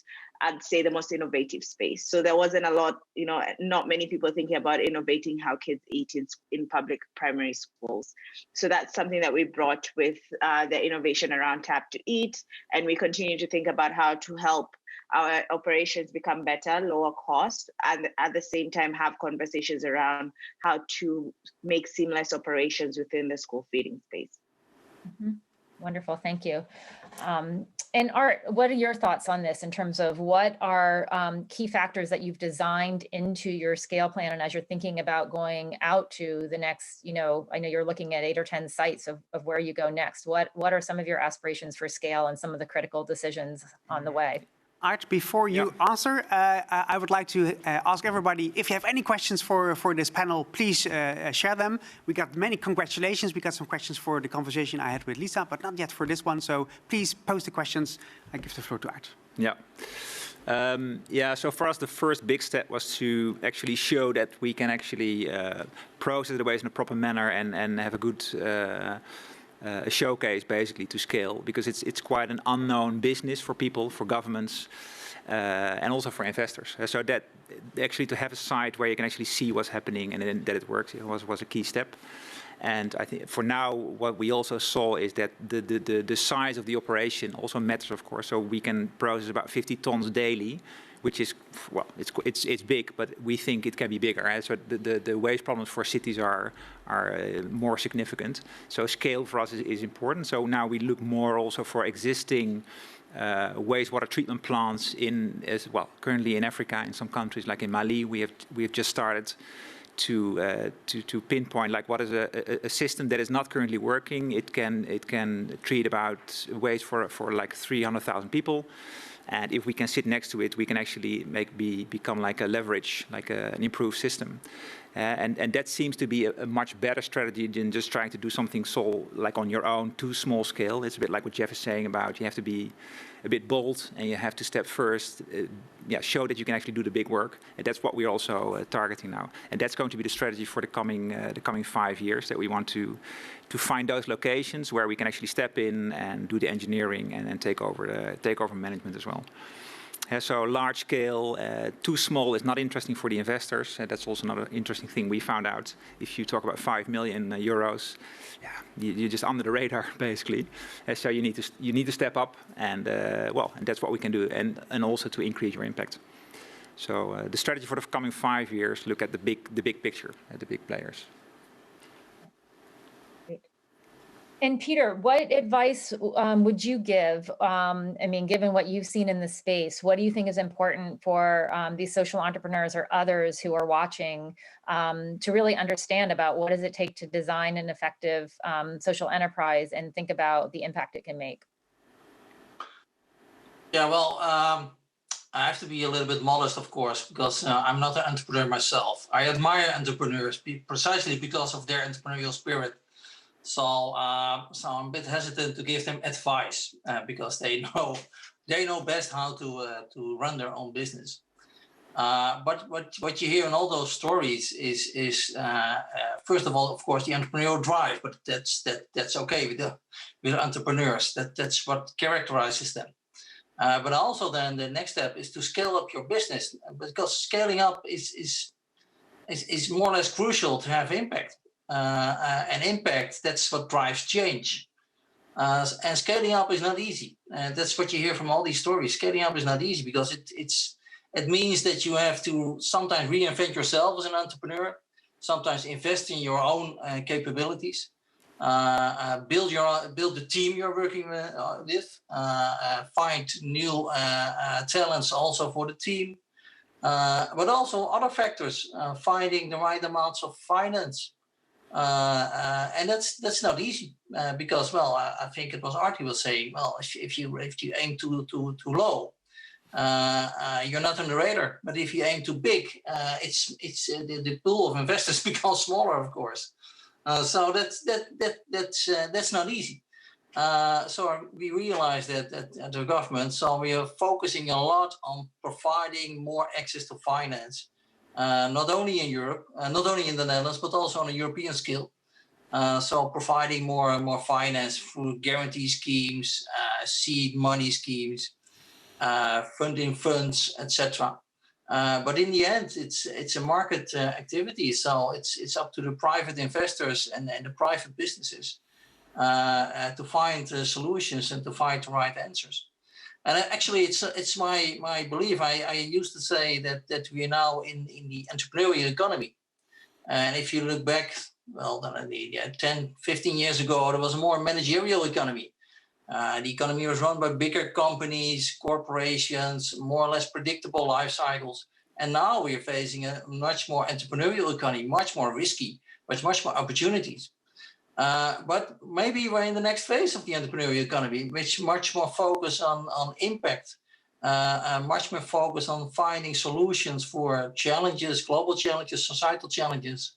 I'd say, the most innovative space. So there wasn't a lot, you know, not many people thinking about innovating how kids eat in public primary schools. So that's something that we brought with the innovation around Tap to Eat. And we continue to think about how to help our operations become better, lower cost, and at the same time have conversations around how to make seamless operations within the school feeding space. Mm-hmm. Wonderful, thank you. And Art, what are your thoughts on this in terms of what are key factors that you've designed into your scale plan? And as you're thinking about going out to the next, you know, I know you're looking at 8 or 10 sites of where you go next. What are some of your aspirations for scale and some of the critical decisions on the way? Art, before you answer, I would like to ask everybody, if you have any questions for this panel, please share them. We got many congratulations. We got some questions for the conversation I had with Lisa, but not yet for this one. So please post the questions. I give the floor to Art. Yeah. So for us, the first big step was to actually show that we can actually process the waste in a proper manner and have a good a showcase basically to scale, because it's quite an unknown business for people, for governments. and also for investors. So that actually to have a site where you can actually see what's happening and then that it works was a key step. And I think for now, what we also saw is that the size of the operation also matters, of course. So we can process about 50 tons daily, which is, well, it's big, but we think it can be bigger. Right? So the waste problems for cities are more significant. So scale for us is important. So now we look more also for existing wastewater treatment plants currently in Africa, in some countries like in Mali. We have just started to pinpoint like what is a system that is not currently working. It can treat about waste for like 300,000 people, and if we can sit next to it, we can actually become like a leverage, like an improved system. And that seems to be a much better strategy than just trying to do something like on your own, too small scale. It's a bit like what Jeff is saying about you have to be a bit bold and you have to step first, show that you can actually do the big work. And that's what we're also targeting now. And that's going to be the strategy for the coming 5 years, that we want to find those locations where we can actually step in and do the engineering and then take over management as well. So large scale, too small is not interesting for the investors. That's also another interesting thing we found out. If you talk about 5 million euros, you're just under the radar basically. So you need to step up, and and that's what we can do, and also to increase your impact. So the strategy for the coming 5 years: look at the big picture, at the big players. And Peter, what advice would you give? I mean, given what you've seen in the space, what do you think is important for these social entrepreneurs or others who are watching to really understand about what does it take to design an effective social enterprise and think about the impact it can make? Yeah, well, I have to be a little bit modest, of course, because I'm not an entrepreneur myself. I admire entrepreneurs precisely because of their entrepreneurial spirit. So I'm a bit hesitant to give them advice because they know best how to run their own business. But what you hear in all those stories is first of all, of course, the entrepreneurial drive. But that's okay with entrepreneurs. That's what characterizes them. But also then the next step is to scale up your business, because scaling up is more or less crucial to have impact. And impact, that's what drives change. And scaling up is not easy. And that's what you hear from all these stories. Scaling up is not easy because it means that you have to sometimes reinvent yourself as an entrepreneur, sometimes invest in your own capabilities, build the team you're working with, find new talents also for the team, but also other factors, finding the right amounts of finance. And that's not easy because, well, I think it was Artie was saying, well, if you aim too low, you're not on the radar. But if you aim too big, the pool of investors becomes smaller, of course. So that's not easy. So we realized that at the government, so we are focusing a lot on providing more access to finance. Not only in Europe, not only in the Netherlands, but also on a European scale. So providing more and more finance through guarantee schemes, seed money schemes, funding funds, etc. But in the end, it's a market activity. So it's up to the private investors and the private businesses to find solutions and to find the right answers. And actually, it's my belief. I used to say that we are now in the entrepreneurial economy. And if you look back, well, 10, 15 years ago, there was a more managerial economy. The economy was run by bigger companies, corporations, more or less predictable life cycles. And now we're facing a much more entrepreneurial economy, much more risky, but much more opportunities. But maybe we're in the next phase of the entrepreneurial economy, which much more focus on impact, much more focus on finding solutions for challenges, global challenges, societal challenges,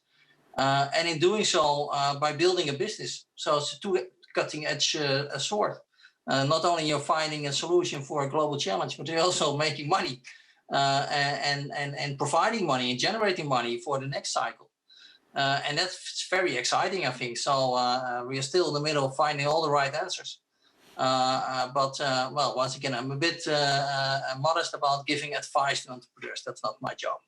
and in doing so by building a business. So it's a cutting-edge sword. Not only you're finding a solution for a global challenge, but you're also making money and providing money and generating money for the next cycle. And that's very exciting, I think. So we are still in the middle of finding all the right answers. Well, once again, I'm a bit modest about giving advice to entrepreneurs. That's not my job.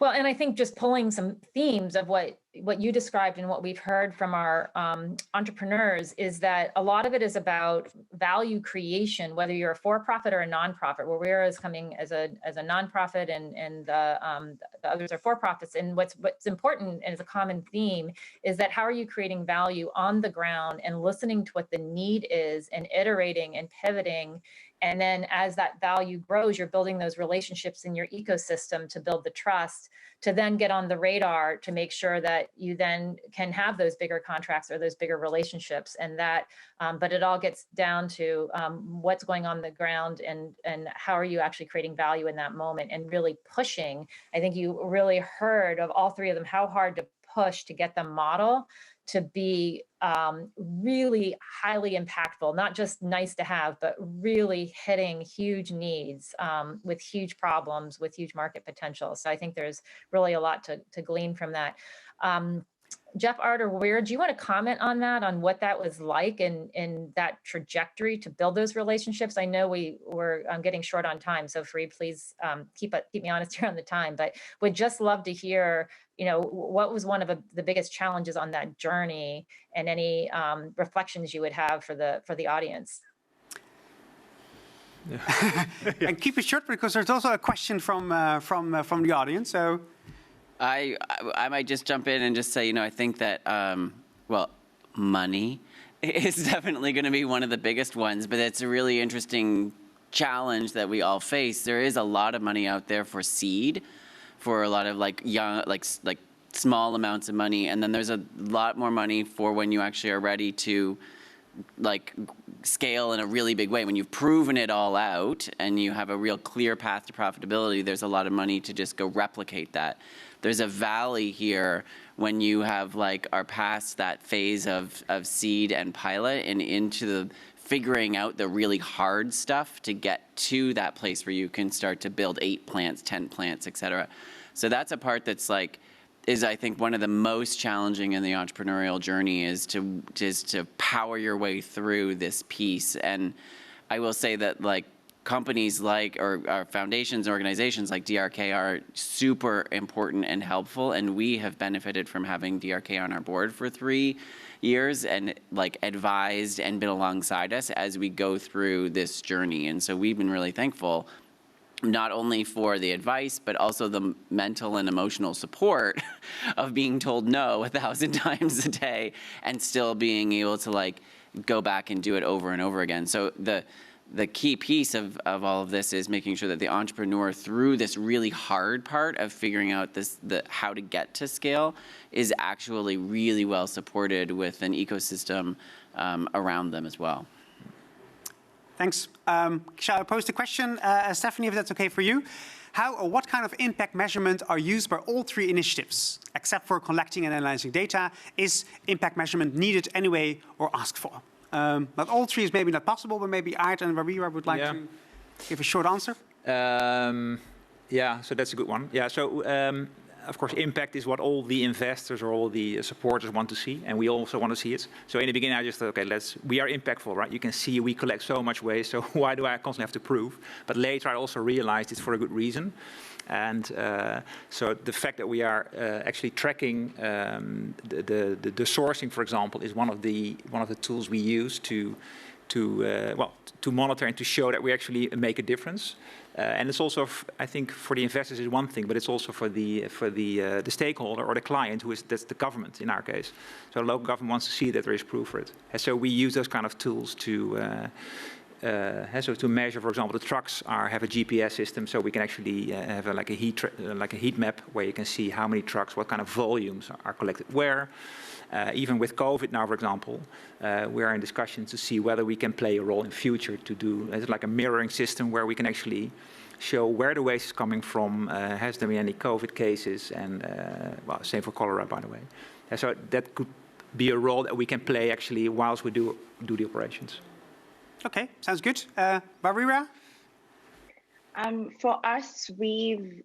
Well, and I think just pulling some themes of what you described and what we've heard from our entrepreneurs is that a lot of it is about value creation, whether you're a for-profit or a nonprofit, where we're coming as a nonprofit and the others are for-profits. And what's important and is a common theme is that how are you creating value on the ground and listening to what the need is and iterating and pivoting. And then as that value grows, you're building those relationships in your ecosystem to build the trust, to then get on the radar to make sure that you then can have those bigger contracts or those bigger relationships. And that, but it all gets down to what's going on the ground and how are you actually creating value in that moment and really pushing. I think you really heard of all three of them, how hard to push to get the model to be really highly impactful, not just nice to have, but really hitting huge needs with huge problems, with huge market potential. So I think there's really a lot to glean from that. Jeff, Art, or Weir, do you want to comment on that, on what that was like in that trajectory to build those relationships? I know we were getting short on time, so Fareed, please keep me honest here on the time, but would just love to hear, what was one of the biggest challenges on that journey and any reflections you would have for the audience. And keep it short because there's also a question from the audience. So I might just jump in and just say, I think that, money is definitely going to be one of the biggest ones, but it's a really interesting challenge that we all face. There is a lot of money out there for seed, for a lot of young, small amounts of money. And then there's a lot more money for when you actually are ready to scale in a really big way. When you've proven it all out and you have a real clear path to profitability, there's a lot of money to just go replicate that. There's a valley here when you have are past that phase of seed and pilot and into the figuring out the really hard stuff to get to that place where you can start to build 8 plants, 10 plants, et cetera. So that's a part that's is I think one of the most challenging in the entrepreneurial journey is to power your way through this piece. And I will say that companies or foundations, organizations like DRK are super important and helpful, and we have benefited from having DRK on our board for 3 years and advised and been alongside us as we go through this journey. And so we've been really thankful, not only for the advice, but also the mental and emotional support of being told no 1,000 times a day and still being able to go back and do it over and over again. So the key piece of all of this is making sure that the entrepreneur, through this really hard part of figuring out how to get to scale, is actually really well supported with an ecosystem around them as well. Thanks. Shall I pose the question, Stephanie, if that's okay for you? How or what kind of impact measurement are used by all 3 initiatives? Except for collecting and analyzing data, is impact measurement needed anyway or asked for? But all 3 is maybe not possible, but maybe Art and Warira would like to give a short answer. So that's a good one. Yeah, so of course, impact is what all the investors or all the supporters want to see, and we also want to see it. So in the beginning, I just thought, okay, we are impactful, right? You can see we collect so much waste, so why do I constantly have to prove? But later, I also realized it's for a good reason. And so the fact that we are actually tracking the sourcing, for example, is one of the tools we use to monitor and to show that we actually make a difference. And it's also, I think, for the investors is one thing, but it's also for the stakeholder or the client, that's the government in our case. So the local government wants to see that there is proof for it. And so we use those kind of tools to measure, for example, the trucks have a GPS system, so we can actually have a heat map where you can see how many trucks, what kind of volumes are collected where. Even with COVID now, for example, we are in discussion to see whether we can play a role in future to do a mirroring system where we can actually show where the waste is coming from, has there been any COVID cases, and same for cholera, by the way. So that could be a role that we can play actually whilst we do the operations. Okay, sounds good. Warira? For us, we've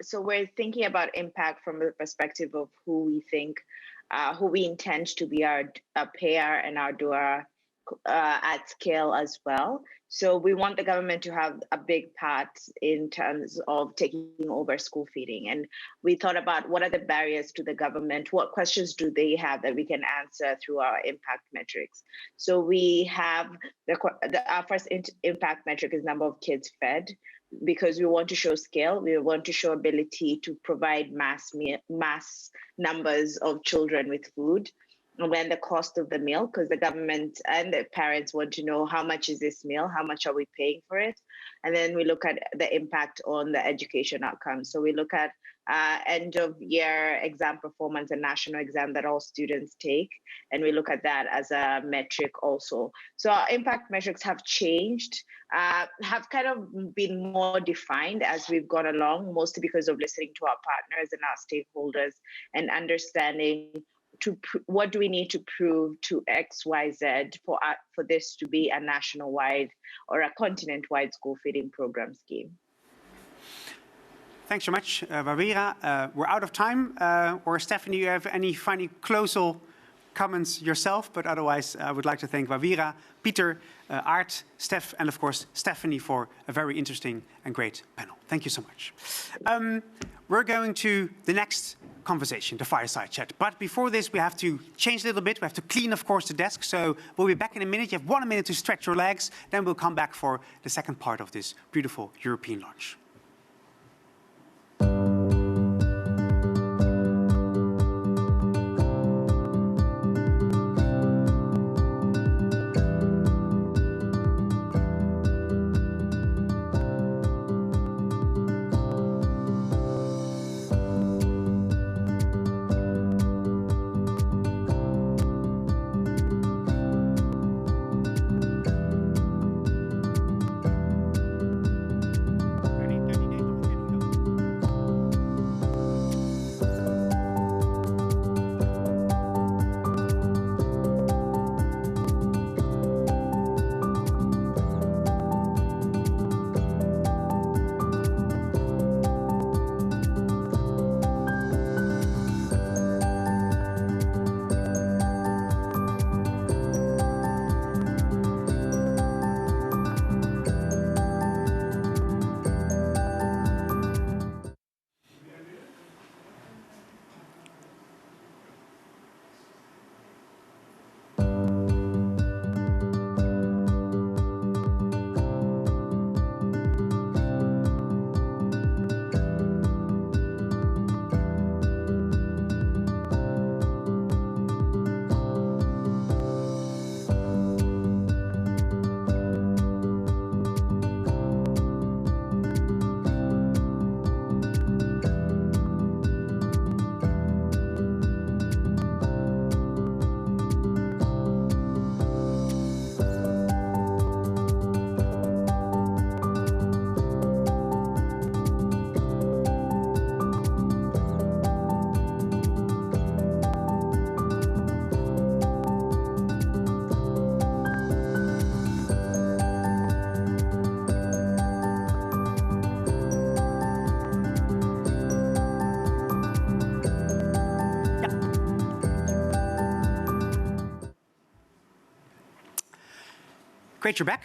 so we're thinking about impact from the perspective of who we think who we intend to be our payer and our doer at scale as well. So we want the government to have a big part in terms of taking over school feeding. And we thought about what are the barriers to the government? What questions do they have that we can answer through our impact metrics? So we have our first impact metric is number of kids fed, because we want to show scale. We want to show ability to provide mass numbers of children with food. And then the cost of the meal, because the government and the parents want to know how much is this meal, how much are we paying for it? And then we look at the impact on the education outcomes. So we look at end of year exam performance and national exam that all students take. And we look at that as a metric also. So our impact metrics have changed, have kind of been more defined as we've gone along, mostly because of listening to our partners and our stakeholders and understanding what do we need to prove to X, Y, Z for this to be a national-wide or a continent-wide school feeding program scheme. Thanks so much, Wawira. We're out of time. Or Stephanie, you have any final closing comments yourself? But otherwise, I would like to thank Wawira, Peter, Art, Steph, and of course, Stephanie for a very interesting and great panel. Thank you so much. We're going to the next conversation, the fireside chat. But before this, we have to change a little bit. We have to clean, of course, the desk. So we'll be back in a minute. You have 1 minute to stretch your legs. Then we'll come back for the second part of this beautiful European launch. Great you're back,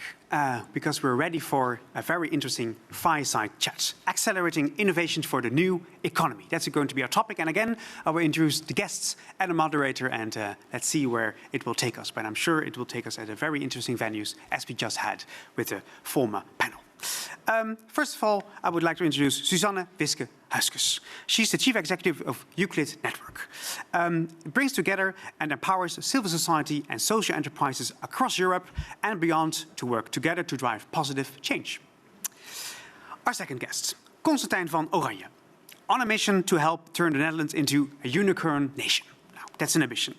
because we're ready for a very interesting fireside chat. Accelerating innovations for the new economy. That's going to be our topic. And again, I will introduce the guests and the moderator, and let's see where it will take us. But I'm sure it will take us at a very interesting venues, as we just had with the former panel. First of all, I would like to introduce Suzanne Wisse-Huiskes. She's the Chief Executive of EUCLID Network. It brings together and empowers civil society and social enterprises across Europe and beyond to work together to drive positive change. Our second guest, Constantijn van Oranje, on a mission to help turn the Netherlands into a unicorn nation. Now, that's an ambition.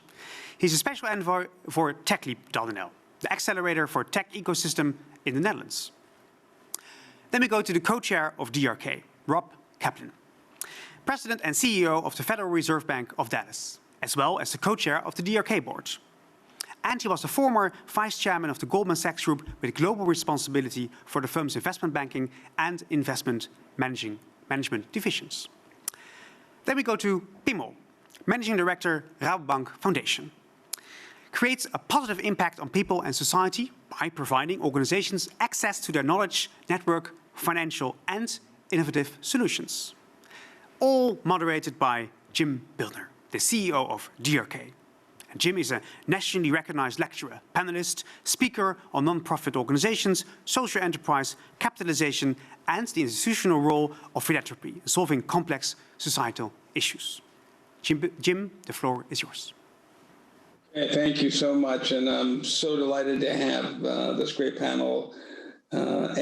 He's a special envoy for Techleap.nl, the accelerator for tech ecosystem in the Netherlands. Then we go to the co-chair of DRK, Rob Kaplan, President and CEO of the Federal Reserve Bank of Dallas, as well as the co-chair of the DRK board. And he was the former vice chairman of the Goldman Sachs Group with global responsibility for the firm's investment banking and investment management divisions. Then we go to Pimo, Managing Director, Rabobank Foundation. Creates a positive impact on people and society by providing organizations access to their knowledge, network, financial and innovative solutions. All moderated by Jim Bildner, the CEO of DRK. And Jim is a nationally recognized lecturer, panelist, speaker on non-profit organizations, social enterprise, capitalization, and the institutional role of philanthropy in solving complex societal issues. Jim, the floor is yours. Thank you so much, and I'm so delighted to have this great panel. I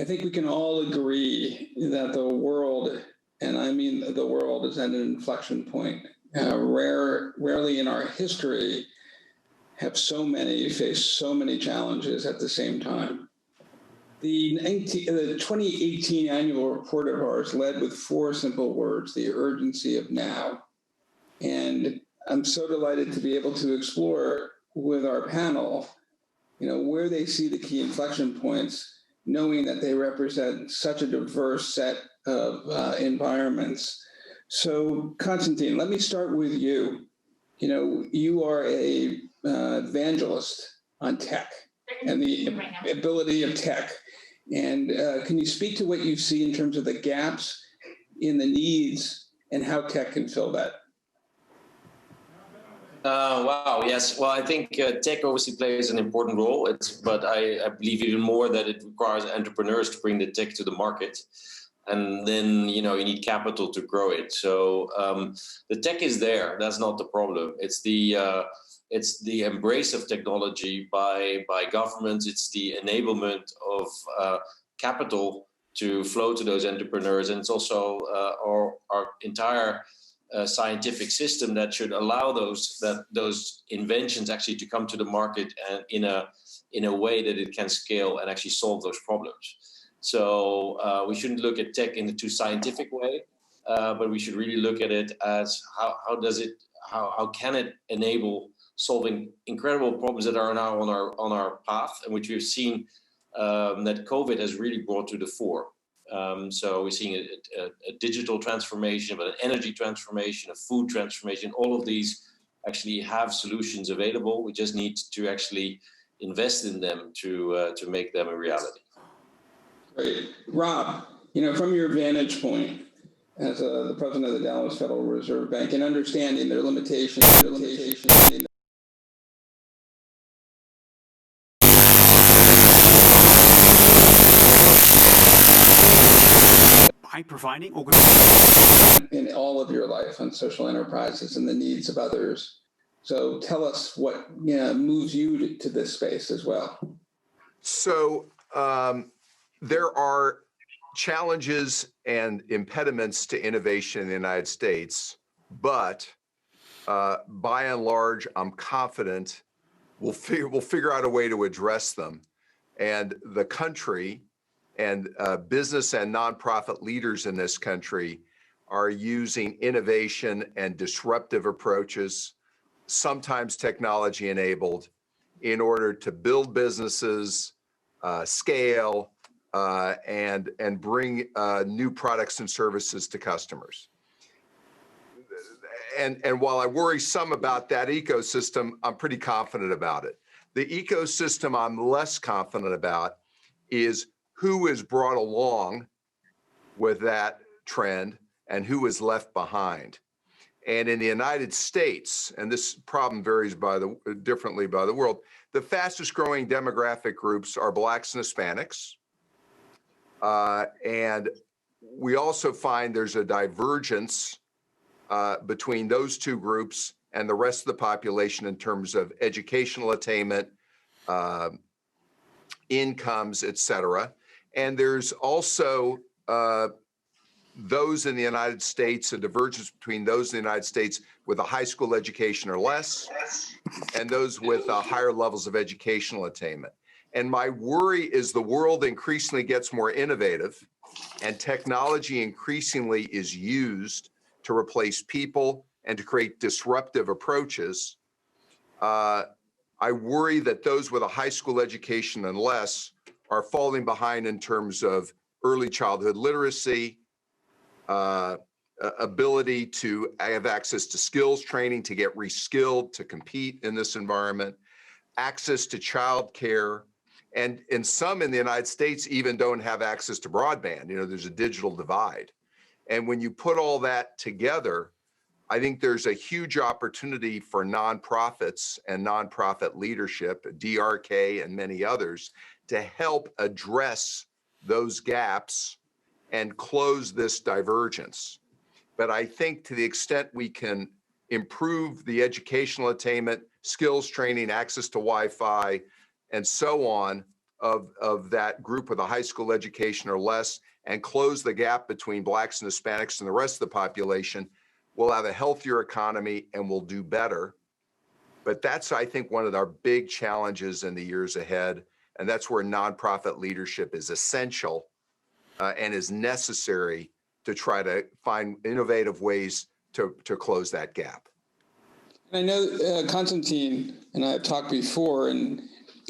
think we can all agree that the world, and I mean the world, is at an inflection point. Rarely in our history have so many faced so many challenges at the same time. The 2018 annual report of ours led with 4 simple words: the urgency of now. And I'm so delighted to be able to explore with our panel, where they see the key inflection points, knowing that they represent such a diverse set of environments. So, Constantijn, let me start with you. You are a evangelist on tech and the ability of tech. And can you speak to what you see in terms of the gaps in the needs and how tech can fill that? Wow, yes. Well, I think tech obviously plays an important role, but I believe even more that it requires entrepreneurs to bring the tech to the market. And then, you need capital to grow it. So the tech is there. That's not the problem. It's the embrace of technology by governments. It's the enablement of capital to flow to those entrepreneurs. And it's also our entire scientific system that should allow those inventions actually to come to the market and in a way that it can scale and actually solve those problems. So we shouldn't look at tech in a too scientific way, but we should really look at it as how can it enable solving incredible problems that are now on our path, and which we've seen that COVID has really brought to the fore. So we're seeing a digital transformation, but an energy transformation, a food transformation. All of these actually have solutions available. We just need to actually invest in them to make them a reality. Great. Rob, from your vantage point as the president of the Dallas Federal Reserve Bank and understanding their limitations. By providing in all of your life on social enterprises and the needs of others. So tell us what moves you to this space as well. So there are challenges and impediments to innovation in the United States, but by and large, I'm confident we'll figure out a way to address them. And the country and business and nonprofit leaders in this country are using innovation and disruptive approaches, sometimes technology enabled, in order to build businesses, scale, and bring new products and services to customers. And while I worry some about that ecosystem, I'm pretty confident about it. The ecosystem I'm less confident about is who is brought along with that trend and who is left behind. And in the United States, and this problem varies differently by the world, the fastest growing demographic groups are Blacks and Hispanics. And we also find there's a divergence between those two groups and the rest of the population in terms of educational attainment, incomes, et cetera. And there's also those in the United States, a divergence between those in the United States with a high school education or less, and those with higher levels of educational attainment. And my worry is the world increasingly gets more innovative and technology increasingly is used to replace people and to create disruptive approaches. I worry that those with a high school education and less are falling behind in terms of early childhood literacy, ability to have access to skills training, to get reskilled, to compete in this environment, access to childcare, and some in the United States even don't have access to broadband. There's a digital divide. And when you put all that together, I think there's a huge opportunity for nonprofits and nonprofit leadership, DRK and many others, to help address those gaps and close this divergence. But I think to the extent we can improve the educational attainment, skills training, access to Wi-Fi, and so on of that group with a high school education or less, and close the gap between Blacks and Hispanics and the rest of the population, we'll have a healthier economy and we'll do better. But that's, I think, one of our big challenges in the years ahead. And that's where nonprofit leadership is essential and is necessary to try to find innovative ways to close that gap. I know Constantijn and I have talked before, and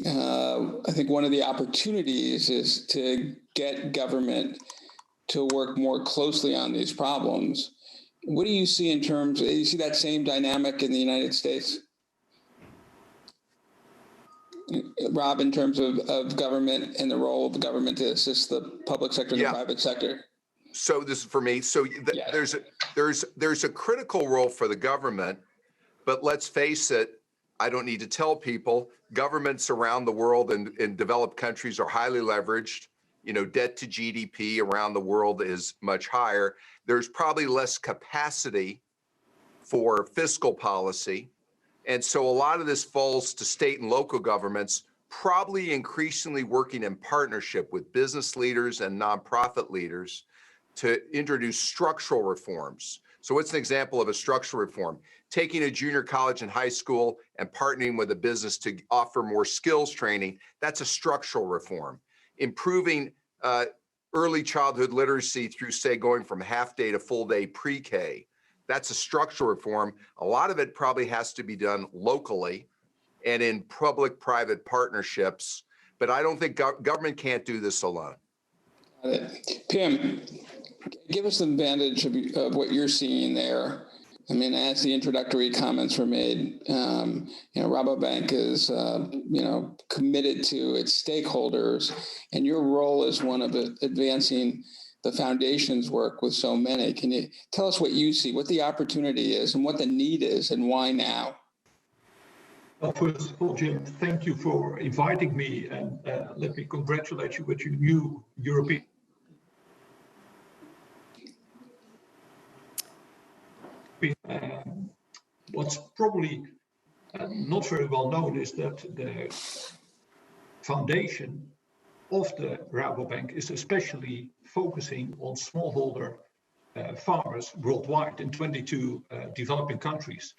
I think one of the opportunities is to get government to work more closely on these problems. What do you see in terms, you see that same dynamic in the United States? Rob, in terms of government and the role of the government to assist the public sector and the private sector? So this is for me. So there's a critical role for the government, but let's face it, I don't need to tell people, governments around the world and in developed countries are highly leveraged. Debt to GDP around the world is much higher. There's probably less capacity for fiscal policy. And so a lot of this falls to state and local governments, probably increasingly working in partnership with business leaders and nonprofit leaders to introduce structural reforms. So what's an example of a structural reform? Taking a junior college and high school and partnering with a business to offer more skills training, that's a structural reform. Improving early childhood literacy through, say, going from half-day to full-day pre-K, that's a structural reform. A lot of it probably has to be done locally and in public-private partnerships, but I don't think government can't do this alone. Pim, give us some advantage of what you're seeing there. I mean, as the introductory comments were made, Rabobank is, committed to its stakeholders, and your role is one of advancing the foundation's work with so many. Can you tell us what you see, what the opportunity is, and what the need is, and why now? Well, first of all, Jim, thank you for inviting me, and let me congratulate you with your new European. What's probably not very well known is that the foundation of the Rabobank is especially focusing on smallholder farmers worldwide in 22 developing countries.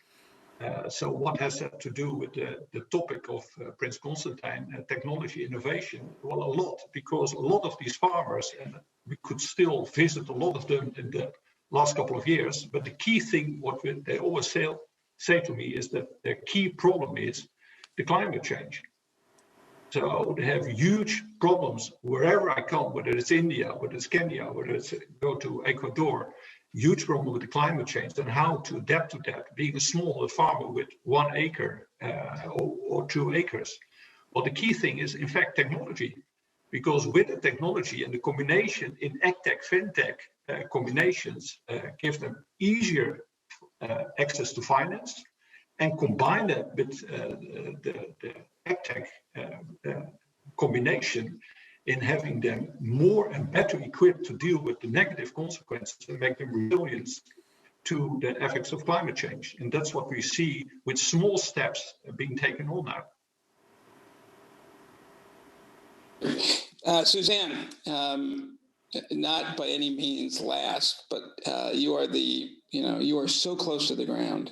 So what has that to do with the topic of Prince Constantijn, technology innovation? Well, a lot, because a lot of these farmers, and we could still visit a lot of them in the last couple of years, but the key thing, what they always say to me, is that their key problem is the climate change. So they have huge problems wherever I come, whether it's India, whether it's Kenya, whether it's go to Ecuador, huge problem with the climate change and how to adapt to that, being a small farmer with 1 acre or 2 acres. Well, the key thing is, in fact, technology, because with the technology and the combination in AgTech, FinTech combinations give them easier access to finance, and combine that with the AgTech combination in having them more and better equipped to deal with the negative consequences and make them resilient to the effects of climate change. And that's what we see with small steps being taken on now. Suzanne, not by any means last, but you are so close to the ground.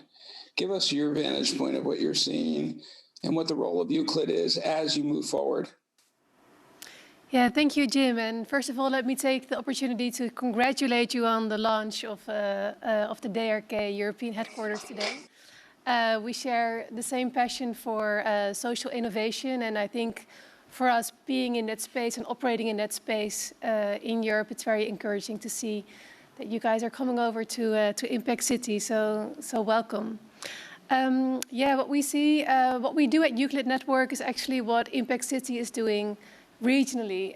Give us your vantage point of what you're seeing and what the role of EUCLID is as you move forward. Yeah, thank you, Jim. And first of all, let me take the opportunity to congratulate you on the launch of the DRK European headquarters today. We share the same passion for social innovation, and I think for us being in that space and operating in that space in Europe, it's very encouraging to see that you guys are coming over to ImpactCity. So welcome. Yeah, what we see, what we do at EUCLID Network is actually what ImpactCity is doing regionally.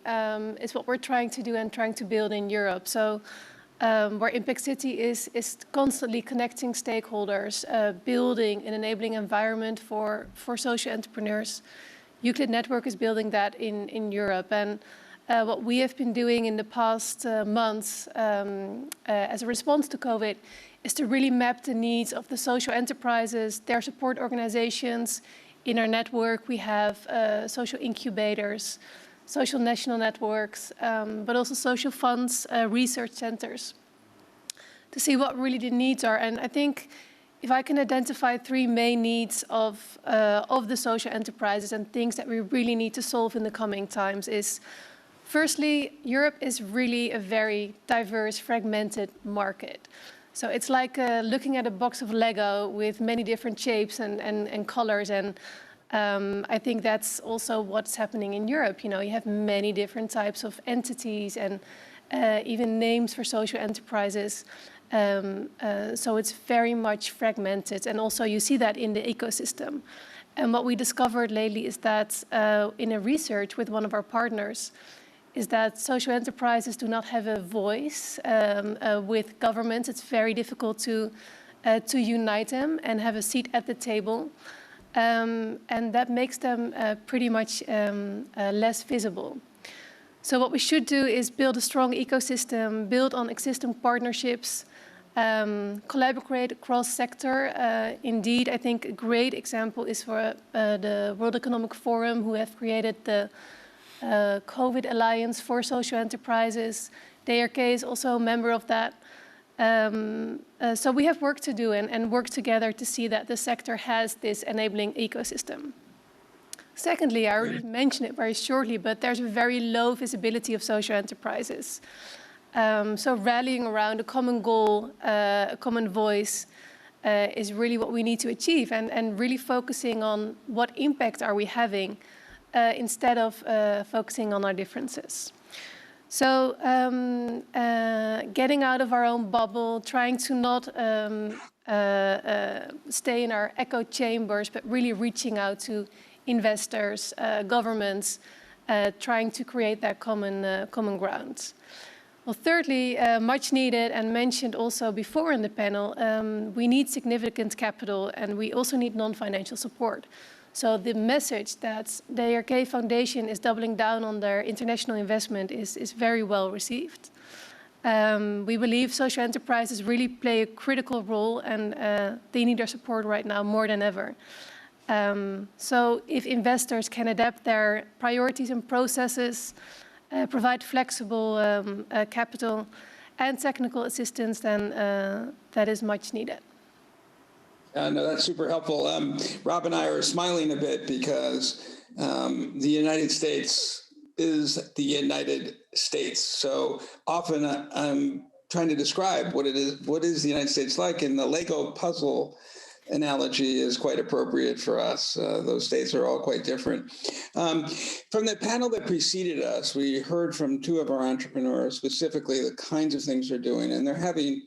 Is what we're trying to do and trying to build in Europe. So where ImpactCity is constantly connecting stakeholders, building an enabling environment for social entrepreneurs. EUCLID Network is building that in Europe. And what we have been doing in the past months as a response to COVID is to really map the needs of the social enterprises, their support organizations. In our network, we have social incubators, social national networks, but also social funds, research centers, to see what really the needs are. And I think if I can identify 3 main needs of the social enterprises and things that we really need to solve in the coming times is, firstly, Europe is really a very diverse, fragmented market. So it's like looking at a box of Lego with many different shapes and colors. And I think that's also what's happening in Europe. You know, you have many different types of entities and even names for social enterprises. So it's very much fragmented. And also you see that in the ecosystem. And what we discovered lately is that in a research with one of our partners, is that social enterprises do not have a voice with governments. It's very difficult to unite them and have a seat at the table. And that makes them pretty much less visible. So what we should do is build a strong ecosystem, build on existing partnerships, collaborate across sector. Indeed, I think a great example is for the World Economic Forum, who have created the COVID Alliance for Social Enterprises. DRK is also a member of that. So we have work to do and work together to see that the sector has this enabling ecosystem. Secondly, I already mentioned it very shortly, but there's a very low visibility of social enterprises. So rallying around a common goal, a common voice, is really what we need to achieve, and really focusing on what impact are we having instead of focusing on our differences. So getting out of our own bubble, trying to not stay in our echo chambers, but really reaching out to investors, governments, trying to create that common ground. Well, thirdly, much needed and mentioned also before in the panel, we need significant capital and we also need non-financial support. So the message that the DRK Foundation is doubling down on their international investment is very well received. We believe social enterprises really play a critical role and they need our support right now more than ever. So if investors can adapt their priorities and processes, provide flexible capital and technical assistance, then that is much needed. No, that's super helpful. Rob and I are smiling a bit because the United States is the United States. So often I'm trying to describe what is the United States like, and the Lego puzzle analogy is quite appropriate for us. Those states are all quite different. From the panel that preceded us, we heard from 2 of our entrepreneurs, specifically the kinds of things they're doing, and they're having,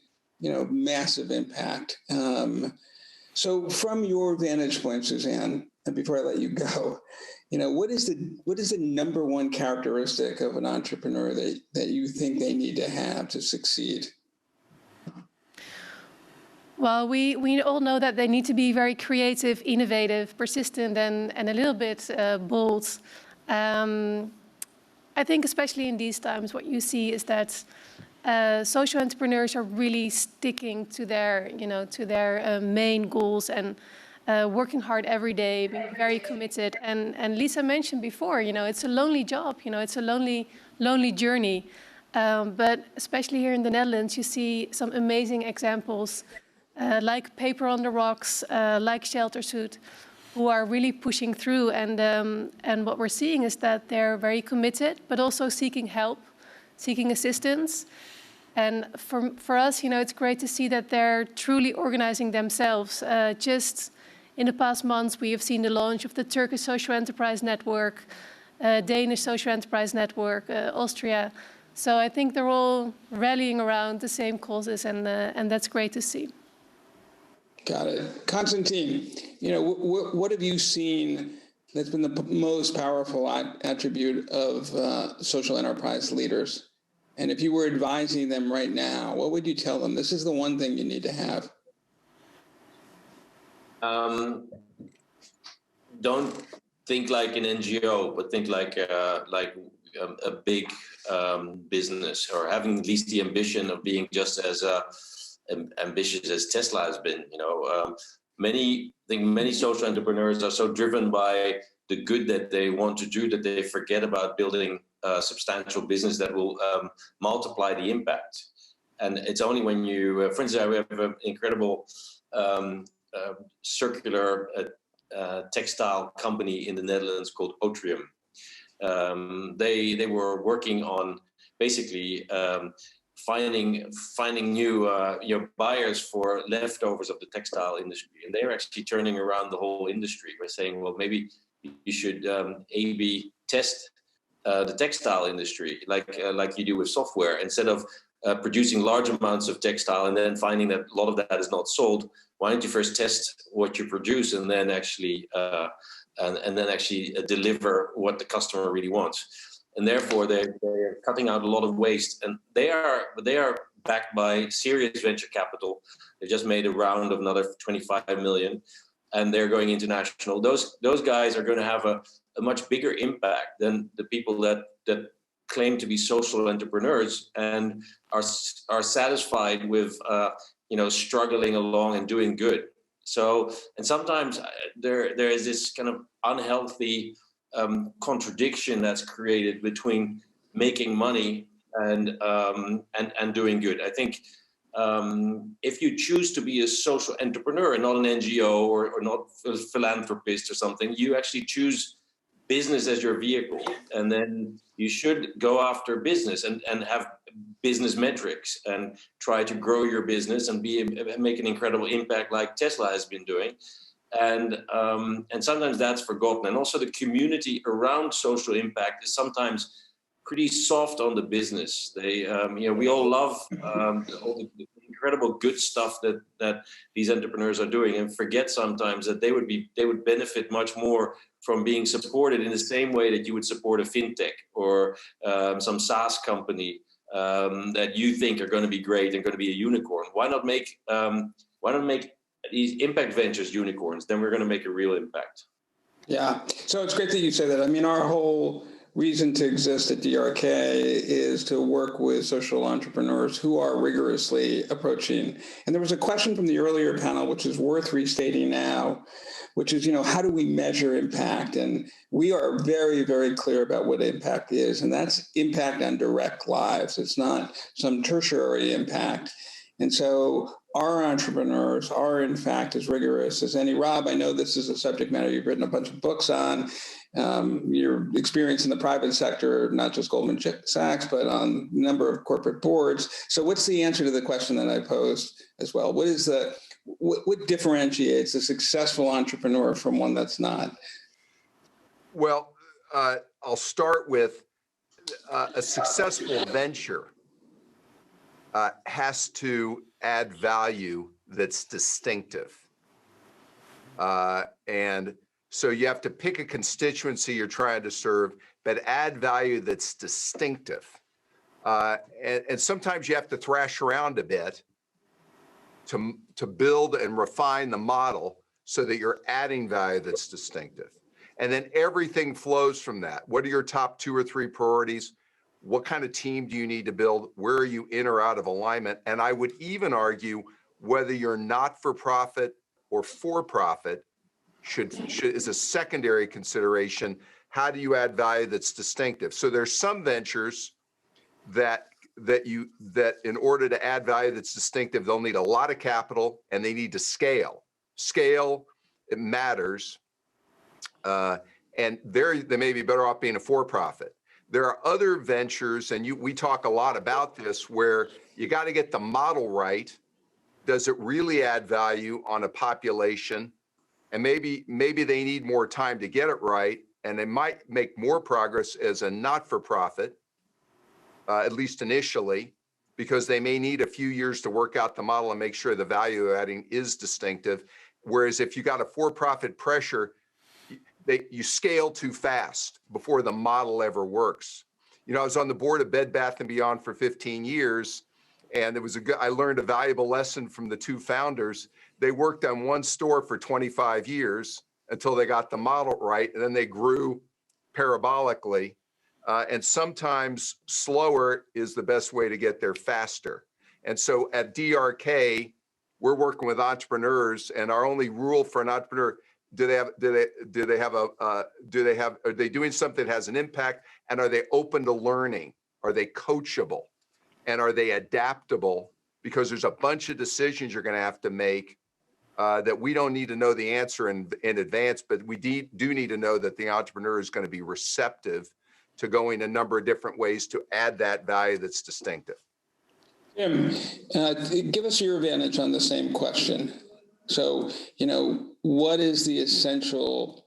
massive impact. So from your vantage point, Suzanne, and before I let you go, what is the number 1 characteristic of an entrepreneur that you think they need to have to succeed? Well, we all know that they need to be very creative, innovative, persistent, and a little bit bold. I think especially in these times, what you see is that social entrepreneurs are really sticking to their, main goals and working hard every day, being very committed. And Lisa mentioned before, it's a lonely job, it's a lonely journey. But especially here in the Netherlands, you see some amazing examples like Paper on the Rocks, like Shelter Suit, who are really pushing through. And what we're seeing is that they're very committed, but also seeking help, seeking assistance. And for us, it's great to see that they're truly organizing themselves. Just in the past months, we have seen the launch of the Turkish Social Enterprise Network, Danish Social Enterprise Network, Austria. So I think they're all rallying around the same causes, and that's great to see. Got it. Constantijn, what have you seen that's been the most powerful attribute of social enterprise leaders? And if you were advising them right now, what would you tell them? This is the one thing you need to have. Don't think like an NGO, but think like a big business, or having at least the ambition of being just as ambitious as Tesla has been. Many social entrepreneurs are so driven by the good that they want to do that they forget about building a substantial business that will multiply the impact. And it's only when you, for instance, we have an incredible circular textile company in the Netherlands called Otrium. They were working on basically finding new buyers for leftovers of the textile industry, and they're actually turning around the whole industry by saying, well, maybe you should A/B test the textile industry like you do with software. Instead of producing large amounts of textile and then finding that a lot of that is not sold, why don't you first test what you produce and then actually deliver what the customer really wants? And therefore, they're cutting out a lot of waste, and they are backed by serious venture capital. They just made a round of another 25 million, and they're going international. Those guys are going to have a much bigger impact than the people that claim to be social entrepreneurs and are satisfied with struggling along and doing good. So, and sometimes there is this kind of unhealthy contradiction that's created between making money and doing good. I think if you choose to be a social entrepreneur and not an NGO or not a philanthropist or something, you actually choose business as your vehicle, and then you should go after business and have business metrics and try to grow your business and make an incredible impact like Tesla has been doing. And sometimes that's forgotten. And also the community around social impact is sometimes pretty soft on the business. They, we all love all the incredible good stuff that these entrepreneurs are doing, and forget sometimes that they would benefit much more from being supported in the same way that you would support a fintech or some SaaS company that you think are going to be great and going to be a unicorn. Why not make these impact ventures unicorns? Then we're going to make a real impact. Yeah, so it's great that you say that. I mean, our whole reason to exist at DRK is to work with social entrepreneurs who are rigorously approaching. And there was a question from the earlier panel, which is worth restating now, which is, how do we measure impact? And we are very, very clear about what impact is, and that's impact on direct lives. It's not some tertiary impact. And so our entrepreneurs are, in fact, as rigorous as any. Rob, I know this is a subject matter you've written a bunch of books on. Your experience in the private sector, not just Goldman Sachs, but on a number of corporate boards. So what's the answer to the question that I posed as well? What differentiates a successful entrepreneur from one that's not? Well, I'll start with a successful venture has to add value that's distinctive. And so you have to pick a constituency you're trying to serve, but add value that's distinctive. And sometimes you have to thrash around a bit to build and refine the model so that you're adding value that's distinctive. And then everything flows from that. What are your top 2 or 3 priorities? What kind of team do you need to build? Where are you in or out of alignment? And I would even argue whether you're not-for-profit or for-profit is a secondary consideration. How do you add value that's distinctive? So there's some ventures that in order to add value that's distinctive, they'll need a lot of capital and they need to scale. Scale, it matters. And they may be better off being a for-profit. There are other ventures, and we talk a lot about this, where you got to get the model right. Does it really add value on a population? And maybe they need more time to get it right, and they might make more progress as a not-for-profit. at least initially, because they may need a few years to work out the model and make sure the value adding is distinctive. Whereas if you got a for-profit pressure, you scale too fast before the model ever works. You know, I was on the board of Bed Bath & Beyond for 15 years, and I learned a valuable lesson from the two founders. They worked on one store for 25 years until they got the model right, and then they grew parabolically. And sometimes slower is the best way to get there faster. And so at DRK, we're working with entrepreneurs, and our only rule for an entrepreneur, are they doing something that has an impact, and are they open to learning? Are they coachable? And are they adaptable? Because there's a bunch of decisions you're going to have to make that we don't need to know the answer in advance, but we do need to know that the entrepreneur is going to be receptive to going a number of different ways to add that value that's distinctive. Jim, give us your advantage on the same question. So, you know, what is the essential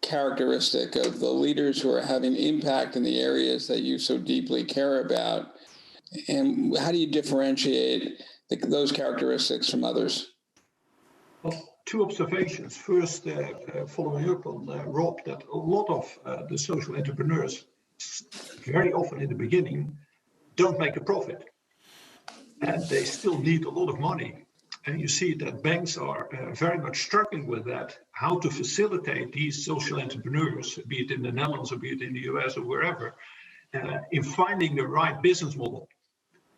characteristic of the leaders who are having impact in the areas that you so deeply care about? And how do you differentiate those characteristics from others? Well, two observations. First, following up on Rob, that a lot of the social entrepreneurs, very often in the beginning, don't make a profit. And they still need a lot of money. And you see that banks are very much struggling with that, how to facilitate these social entrepreneurs, be it in the Netherlands or be it in the US or wherever, in finding the right business model.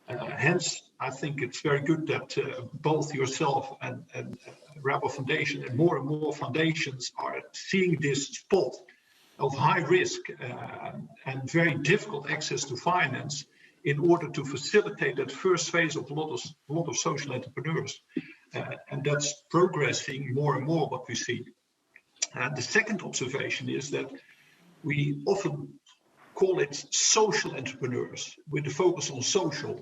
Hence, I think it's very good that both yourself and Rabobank Foundation and more foundations are seeing this spot of high risk and very difficult access to finance in order to facilitate that first phase of a lot of social entrepreneurs. And that's progressing more and more what we see. The second observation is that we often call it social entrepreneurs with the focus on social.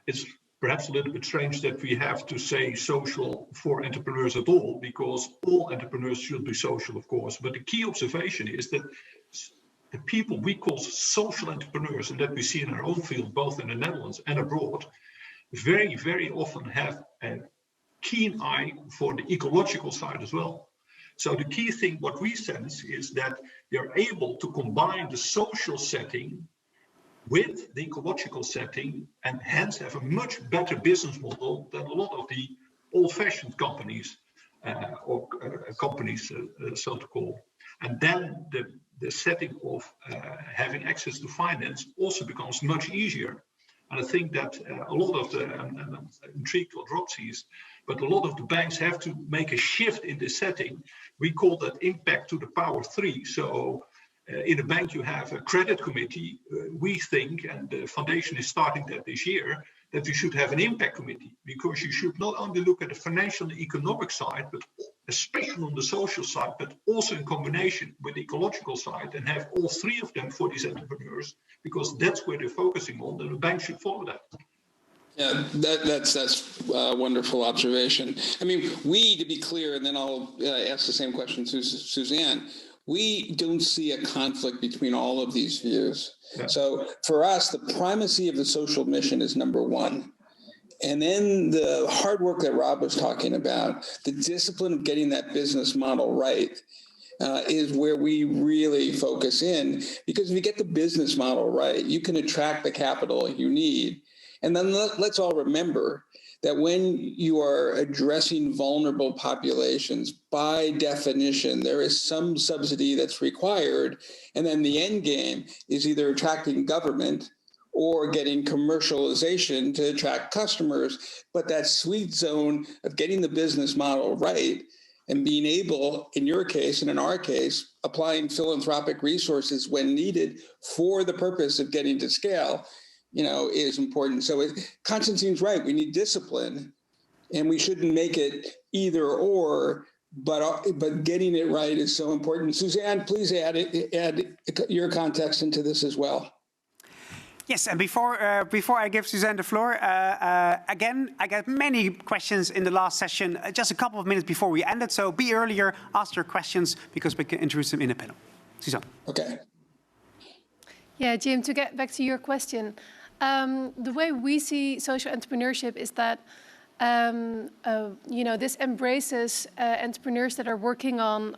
It's perhaps a little bit strange that we have to say social for entrepreneurs at all, because all entrepreneurs should be social, of course. But the key observation is that the people we call social entrepreneurs, and that we see in our own field, both in the Netherlands and abroad, very, very often have a keen eye for the ecological side as well. So the key thing, what we sense, is that they're able to combine the social setting with the ecological setting, and hence have a much better business model than a lot of the old-fashioned companies, or companies, so to call. And then the setting of having access to finance also becomes much easier. And I think that a lot of the, and I'm intrigued what Rob sees, but a lot of the banks have to make a shift in this setting. We call that impact to the power 3. So in a bank, you have a credit committee. We think, and the foundation is starting that this year, that you should have an impact committee, because you should not only look at the financial and economic side, but especially on the social side, but also in combination with the ecological side, and have all three of them for these entrepreneurs, because that's where they're focusing on, and the bank should follow that. Yeah, that's a wonderful observation. I mean, to be clear, and then I'll ask the same question to Suzanne, we don't see a conflict between all of these views. Yeah. So for us, the primacy of the social mission is number one. And then the hard work that Rob was talking about, the discipline of getting that business model right, is where we really focus in. Because if you get the business model right, you can attract the capital you need. And then let's all remember that when you are addressing vulnerable populations, by definition, there is some subsidy that's required. And then the end game is either attracting government or getting commercialization to attract customers. But that sweet zone of getting the business model right and being able, in your case and in our case, applying philanthropic resources when needed for the purpose of getting to scale, is important. So Constantine's right. We need discipline, and we shouldn't make it either or, but getting it right is so important. Suzanne, please add your context into this as well. Yes, and before I give Suzanne the floor, again, I got many questions in the last session, just a couple of minutes before we ended. So be earlier, ask your questions, because we can introduce them in the panel. Suzanne. Okay. Yeah, Jim, to get back to your question, the way we see social entrepreneurship is that this embraces entrepreneurs that are working on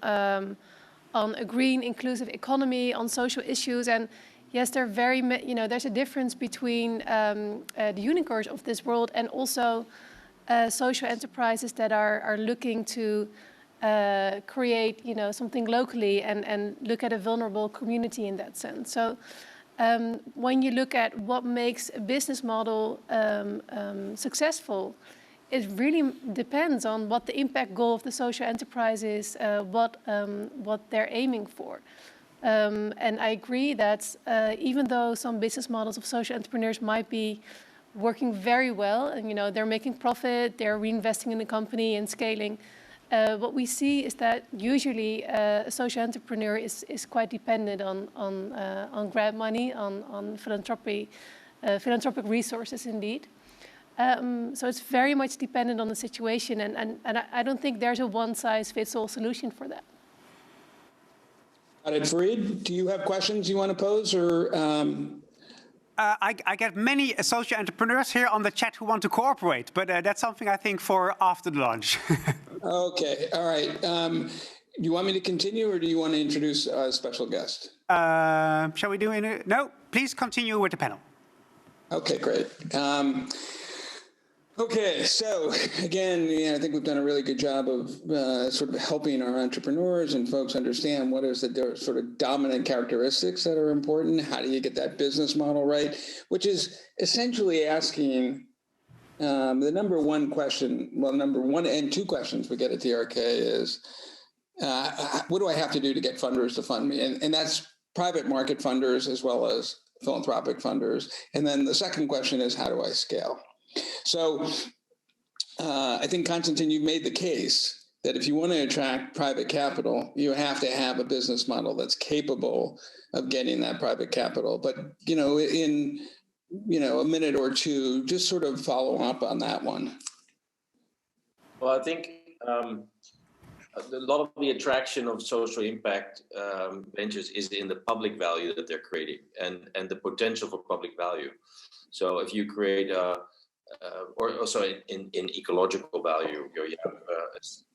a green, inclusive economy, on social issues, and yes, they're there's a difference between the unicorns of this world and also social enterprises that are looking to create, something locally and look at a vulnerable community in that sense. So when you look at what makes a business model successful, it really depends on what the impact goal of the social enterprise is, what they're aiming for. And I agree that even though some business models of social entrepreneurs might be working very well, and they're making profit, they're reinvesting in the company and scaling, what we see is that usually a social entrepreneur is quite dependent on grant money, on philanthropic resources indeed. So it's very much dependent on the situation, and I don't think there's a one-size-fits-all solution for that. Fareed, do you have questions you want to pose, or? I get many social entrepreneurs here on the chat who want to cooperate, but that's something I think for after the lunch. Okay, all right. Do you want me to continue, or do you want to introduce a special guest? Shall we do it? No, please continue with the panel. Okay, great. Okay, so again, I think we've done a really good job of sort of helping our entrepreneurs and folks understand what is the sort of dominant characteristics that are important. How do you get that business model right? Which is essentially asking the number one question, well, number one and two questions we get at DRK is, what do I have to do to get funders to fund me? And that's private market funders as well as philanthropic funders. And then the second question is, how do I scale? So I think, Constantijn, you've made the case that if you want to attract private capital, you have to have a business model that's capable of getting that private capital. But, in a minute or two, just sort of follow up on that one. Well, I think a lot of the attraction of social impact ventures is in the public value that they're creating and the potential for public value. So if you create or also in ecological value, you have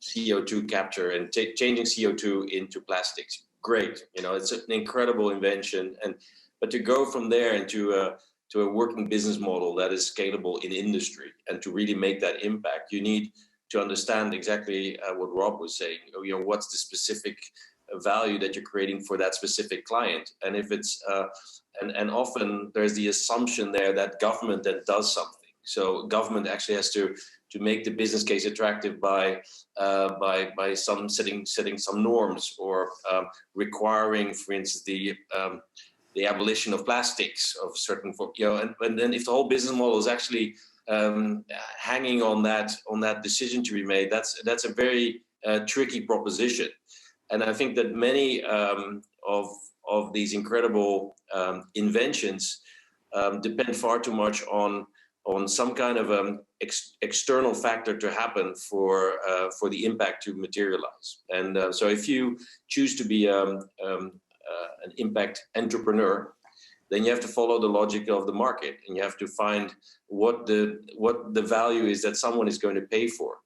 CO2 capture and changing CO2 into plastics. Great, it's an incredible invention, but to go from there into a working business model that is scalable in industry and to really make that impact, you need to understand exactly what Rob was saying. What's the specific value that you're creating for that specific client, and if it's and often there's the assumption there that government then does something. So government actually has to make the business case attractive by some setting some norms or requiring, for instance, the abolition of plastics of certain, and then if the whole business model is actually hanging on that decision to be made, that's a very tricky proposition. And I think that many of these incredible inventions depend far too much on some kind of external factor to happen for the impact to materialize. And so if you choose to be an impact entrepreneur, then you have to follow the logic of the market, and you have to find what the value is that someone is going to pay for.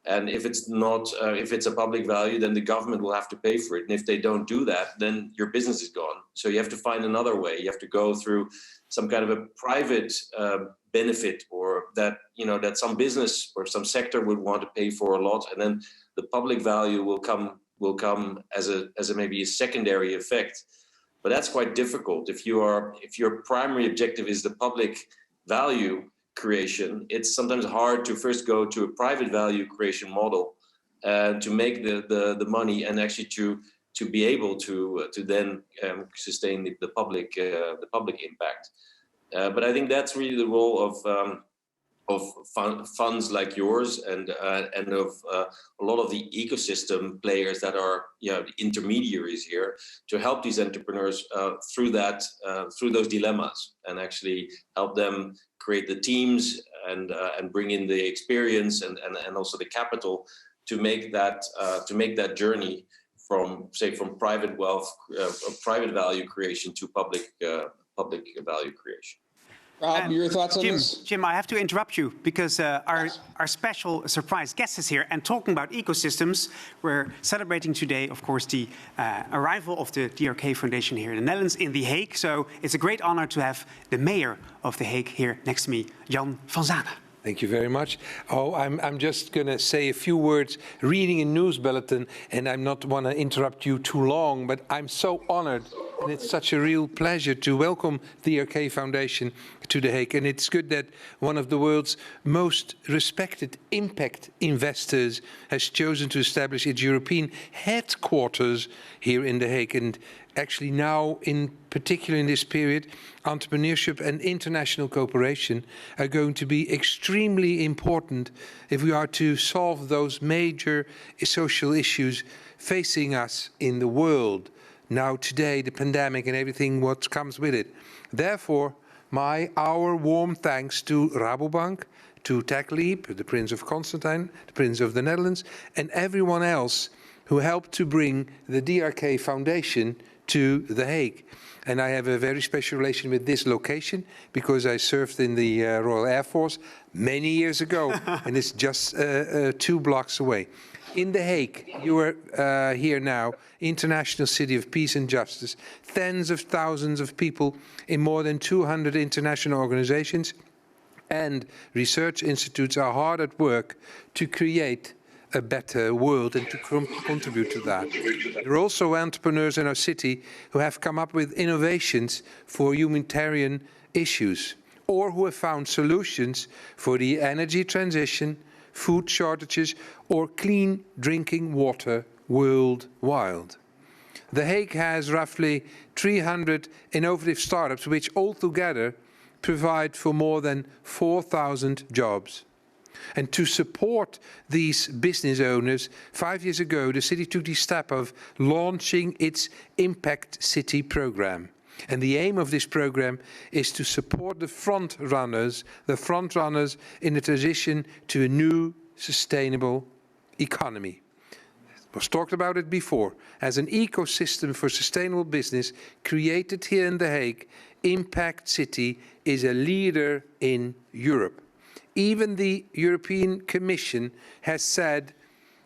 And if it's not, if it's a public value, then the government will have to pay for it. And if they don't do that, then your business is gone. So you have to find another way. You have to go through some kind of a private benefit, or that that some business or some sector would want to pay for a lot, and then the public value will come as a maybe a secondary effect. But that's quite difficult if your primary objective is the public value creation. It's sometimes hard to first go to a private value creation model to make the money, and actually to be able to then sustain the public impact. But I think that's really the role of funds like yours and of a lot of the ecosystem players that are the intermediaries here, to help these entrepreneurs through those dilemmas, and actually help them create the teams and bring in the experience and also the capital to make that journey from private wealth, private value creation to public value creation. Rob, your thoughts on this? Jim, I have to interrupt you because our special surprise guest is here. And talking about ecosystems, we're celebrating today, of course, the arrival of the DRK Foundation here in the Netherlands, in The Hague. So it's a great honor to have the mayor of The Hague here next to me, Jan van Zanen. Thank you very much. Oh, I'm just going to say a few words, reading a news bulletin, and I'm not want to interrupt you too long, but I'm so honored, and it's such a real pleasure to welcome the DRK Foundation to The Hague. And it's good that one of the world's most respected impact investors has chosen to establish its European headquarters here in The Hague. And actually now, in particular in this period, entrepreneurship and international cooperation are going to be extremely important if we are to solve those major social issues facing us in the world. Now today, the pandemic and everything what comes with it. Therefore, our warm thanks to Rabobank, to Techleap, the Prince of Constantijn, the Prince of the Netherlands, and everyone else who helped to bring the DRK Foundation to The Hague. And I have a very special relation with this location because I served in the Royal Air Force many years ago, and it's just 2 blocks away. In The Hague, you are here now, International City of Peace and Justice, tens of thousands of people in more than 200 international organizations and research institutes are hard at work to create a better world and to contribute to that. There are also entrepreneurs in our city who have come up with innovations for humanitarian issues or who have found solutions for the energy transition, food shortages, or clean drinking water worldwide. The Hague has roughly 300 innovative startups which altogether provide for more than 4,000 jobs. And to support these business owners, 5 years ago, the city took the step of launching its ImpactCity program. And the aim of this program is to support the front runners in the transition to a new sustainable economy. It was talked about it before. As an ecosystem for sustainable business created here in The Hague, ImpactCity is a leader in Europe. Even the European Commission has said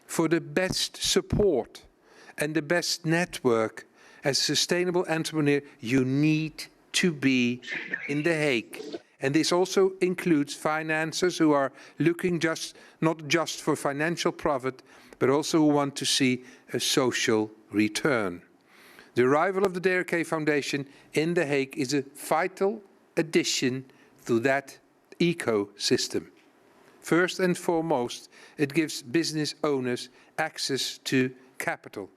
for the best support and the best network as a sustainable entrepreneur, you need to be in The Hague. And this also includes financiers who are looking not just for financial profit, but also who want to see a social return. The arrival of the DRK Foundation in The Hague is a vital addition to that ecosystem. First and foremost, it gives business owners access to capital,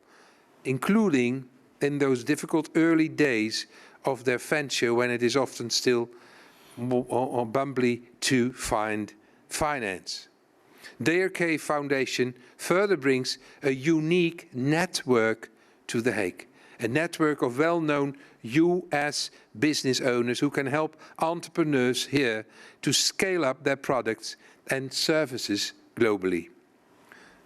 including in those difficult early days of their venture when it is often still bumbly to find finance. DRK Foundation further brings a unique network to The Hague, a network of well-known US business owners who can help entrepreneurs here to scale up their products and services globally.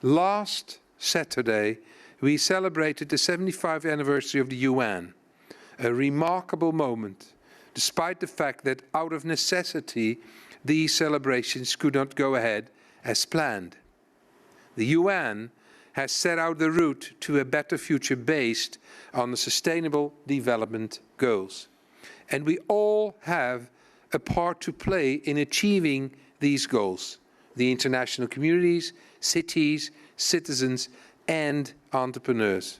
Last Saturday, we celebrated the 75th anniversary of the UN, a remarkable moment, despite the fact that out of necessity, these celebrations could not go ahead as planned. The UN has set out the route to a better future based on the Sustainable Development Goals. And we all have a part to play in achieving these goals. The international communities, cities, citizens, and entrepreneurs.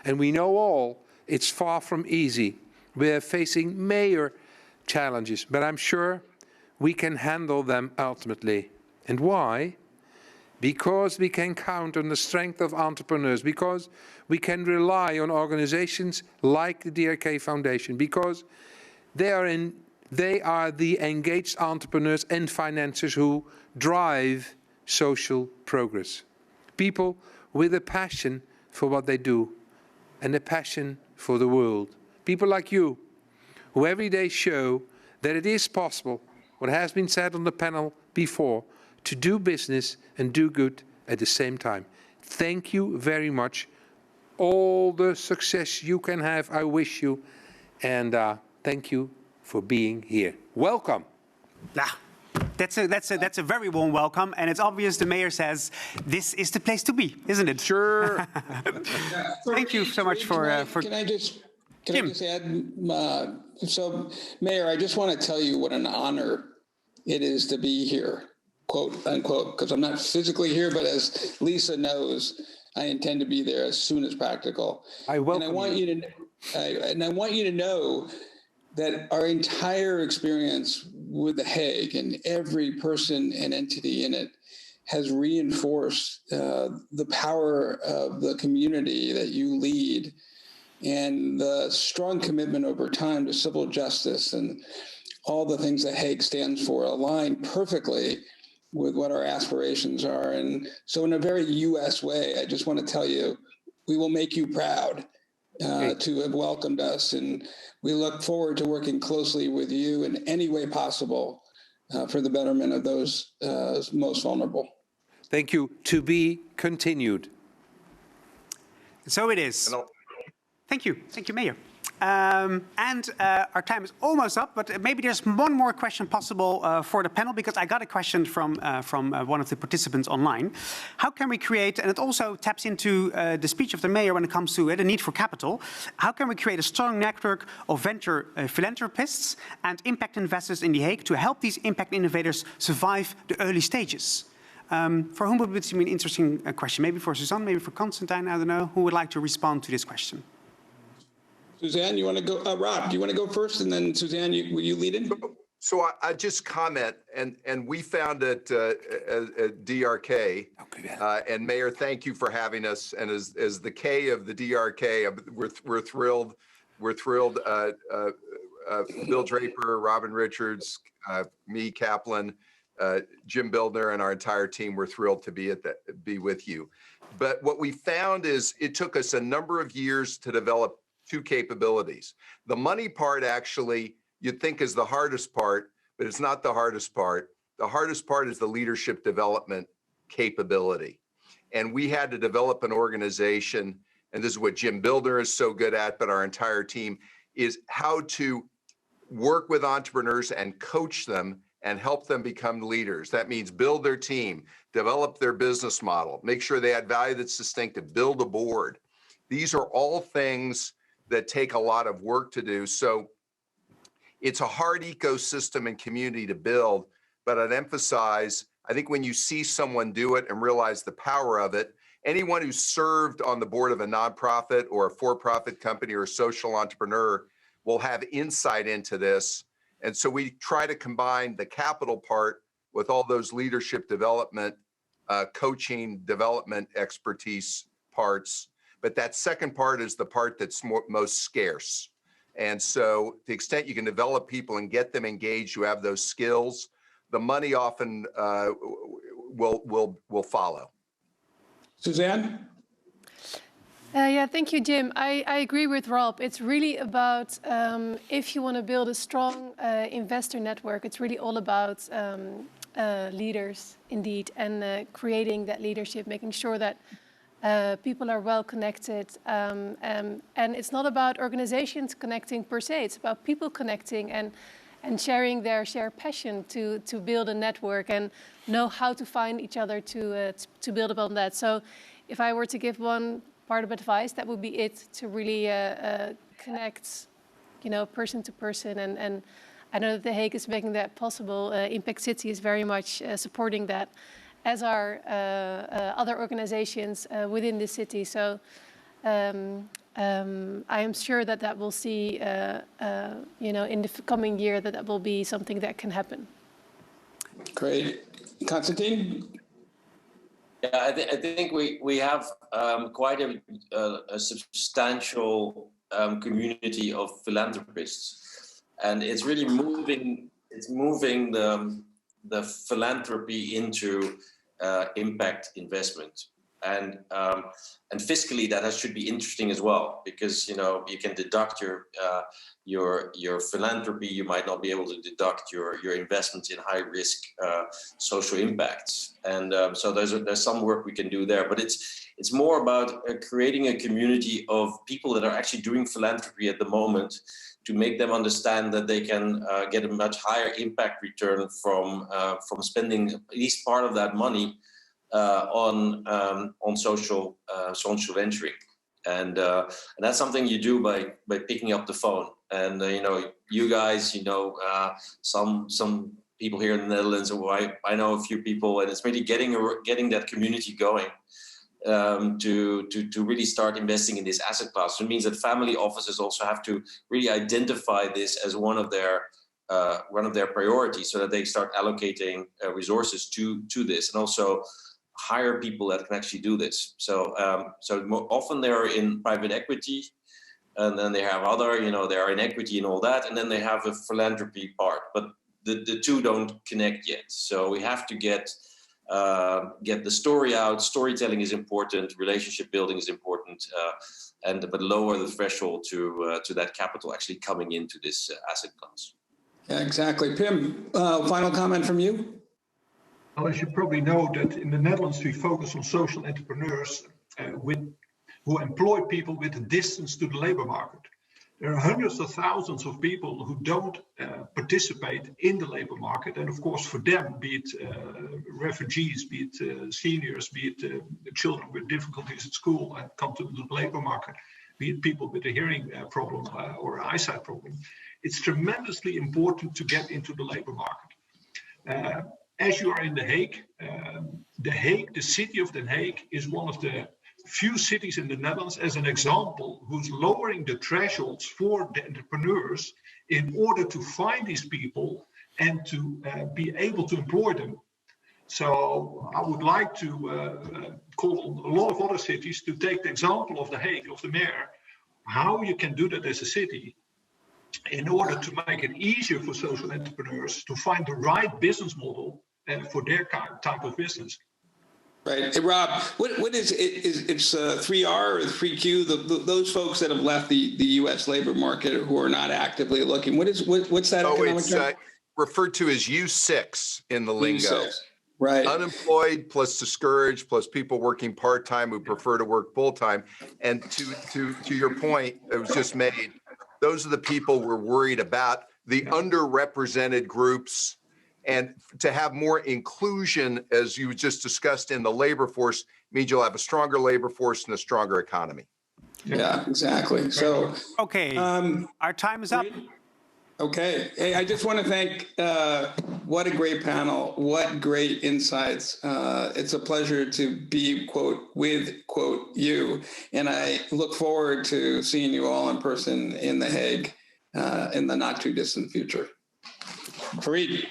And we know all it's far from easy. We're facing major challenges, but I'm sure we can handle them ultimately. And why? Because we can count on the strength of entrepreneurs, because we can rely on organizations like the DRK Foundation, because they are the engaged entrepreneurs and financiers who drive social progress. People with a passion for what they do and a passion for the world. People like you, who every day show that it is possible, what has been said on the panel before, to do business and do good at the same time. Thank you very much. All the success you can have, I wish you. And thank you for being here. Welcome. That's a very warm welcome, and it's obvious the mayor says this is the place to be, isn't it? Sure. Thank you so much for. Can I just add? So, Mayor, I just want to tell you what an honor it is to be here, quote unquote, because I'm not physically here, but as Lisa knows, I intend to be there as soon as practical. I welcome and I want you to know that our entire experience with the Hague and every person and entity in it has reinforced the power of the community that you lead and the strong commitment over time to civil justice and all the things that Hague stands for align perfectly with what our aspirations are. And so in a very US way, I just want to tell you, we will make you proud to have welcomed us. And we look forward to working closely with you in any way possible for the betterment of those most vulnerable. Thank you. To be continued. So it is. Thank you, Mayor. Our time is almost up, but maybe there's one more question possible for the panel, because I got a question from one of the participants online. How can we create, and it also taps into the speech of the mayor when it comes to the need for capital, how can we create a strong network of venture philanthropists and impact investors in The Hague to help these impact innovators survive the early stages? For whom would it be an interesting question? Maybe for Suzanne, maybe for Constantijn, I don't know. Who would like to respond to this question? Suzanne, you want to go? Rob, do you want to go first, and then Suzanne, will you lead in? So I just comment, and we found at DRK, and Mayor, thank you for having us. And as the K of the DRK, we're thrilled. We're thrilled. Bill Draper, Robin Richards, me, Kaplan, Jim Bildner, and our entire team. We're thrilled to be with you. But what we found is it took us a number of years to develop two capabilities. The money part, actually, you'd think is the hardest part, but it's not the hardest part. The hardest part is the leadership development capability. And we had to develop an organization, and this is what Jim Bildner is so good at, but our entire team, is how to work with entrepreneurs and coach them and help them become leaders. That means build their team, develop their business model, make sure they add value that's distinctive, build a board. These are all things that take a lot of work to do. So it's a hard ecosystem and community to build, but I'd emphasize, I think when you see someone do it and realize the power of it, anyone who's served on the board of a nonprofit or a for-profit company or a social entrepreneur will have insight into this. And so we try to combine the capital part with all those leadership development, coaching, development expertise parts. But that second part is the part that's most scarce. And so to the extent you can develop people and get them engaged who have those skills, the money often will follow. Suzanne? Yeah, thank you, Jim. I agree with Rob. It's really about, if you want to build a strong investor network, it's really all about leaders, indeed, and creating that leadership, making sure that people are well connected. And it's not about organizations connecting per se, it's about people connecting and sharing their shared passion to build a network and know how to find each other to build upon that. So if I were to give one part of advice, that would be it, to really connect, person to person. And I know that The Hague is making that possible. ImpactCity is very much supporting that, as are other organizations within the city. So I am sure that we'll see, in the coming year, that will be something that can happen. Great. Constantijn? Yeah, I think we have quite a substantial community of philanthropists, and it's really moving the philanthropy into impact investment. and fiscally that should be interesting as well, because you can deduct your philanthropy. You might not be able to deduct your investments in high risk social impacts, and so there's some work we can do there. But it's more about creating a community of people that are actually doing philanthropy at the moment, to make them understand that they can get a much higher impact return from spending at least part of that money on social venturing, and that's something you do by picking up the phone. And you guys, some people here in the Netherlands, who I know a few people, and it's really getting that community going. To really start investing in this asset class. So it means that family offices also have to really identify this as one of their priorities, so that they start allocating resources to this, and also hire people that can actually do this. So more often they're in private equity, and then they have other, they are in equity and all that, and then they have a philanthropy part, but the two don't connect yet. So we have to get the story out. Storytelling is important, relationship building is important, but lower the threshold to that capital actually coming into this asset class. Yeah, exactly. Pim, final comment from you? Well, as you probably know, that in the Netherlands we focus on social entrepreneurs who employ people with a distance to the labor market. There are hundreds of thousands of people who don't participate in the labor market. And of course, for them, be it refugees, be it seniors, be it children with difficulties at school and come to the labor market, be it people with a hearing problem or eyesight problem, it's tremendously important to get into the labor market. As you are in The Hague, the city of The Hague is one of the few cities in the Netherlands, as an example, who's lowering the thresholds for the entrepreneurs in order to find these people and to be able to employ them. So I would like to call a lot of other cities to take the example of The Hague, of the mayor, how you can do that as a city in order to make it easier for social entrepreneurs to find the right business model for their type of business. Right. Hey, Rob, what is it? It's 3R or 3Q, those folks that have left the U.S. labor market who are not actively looking. What's that? Oh, it's referred to as U6 in the lingo. U6. Right. Unemployed plus discouraged plus people working part-time who prefer to work full-time. And to your point, it was just made, those are the people we're worried about, the underrepresented groups. And to have more inclusion, as you just discussed, in the labor force means you'll have a stronger labor force and a stronger economy. Yeah, exactly. So, okay, our time is up. Okay. Hey, I just want to thank, what a great panel, what great insights. It's a pleasure to be, quote, with, quote, you. And I look forward to seeing you all in person in The Hague in the not too distant future. Great.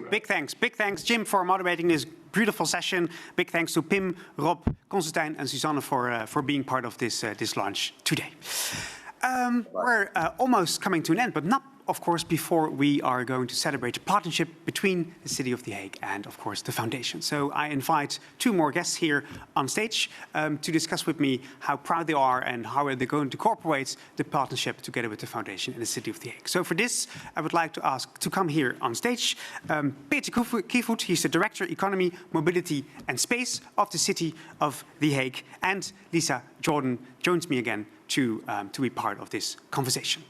Big thanks, Jim, for moderating this beautiful session. Big thanks to Pim, Rob, Constantijn, and Suzanne for being part of this launch today. We're almost coming to an end, but not, of course, before we are going to celebrate a partnership between the City of The Hague and, of course, the Foundation. So I invite two more guests here on stage to discuss with me how proud they are and how they're going to incorporate the partnership together with the Foundation and the City of The Hague. So for this, I would like to ask to come here on stage Peter Kievoet. He's the Director, Economy, Mobility and Space of the City of The Hague. And Lisa Jordan joins me again to be part of this conversation.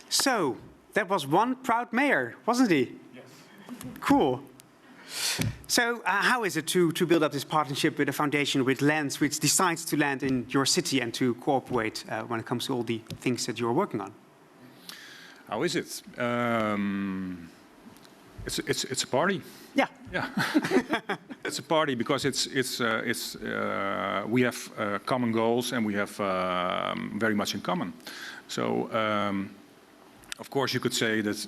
So, that was one proud mayor, wasn't he? Yes. Cool. So, how is it to build up this partnership with a foundation which decides to land in your city and to cooperate when it comes to all the things that you're working on? How is it? It's a party. Yeah. Yeah. It's a party because we have common goals and we have very much in common. So of course you could say that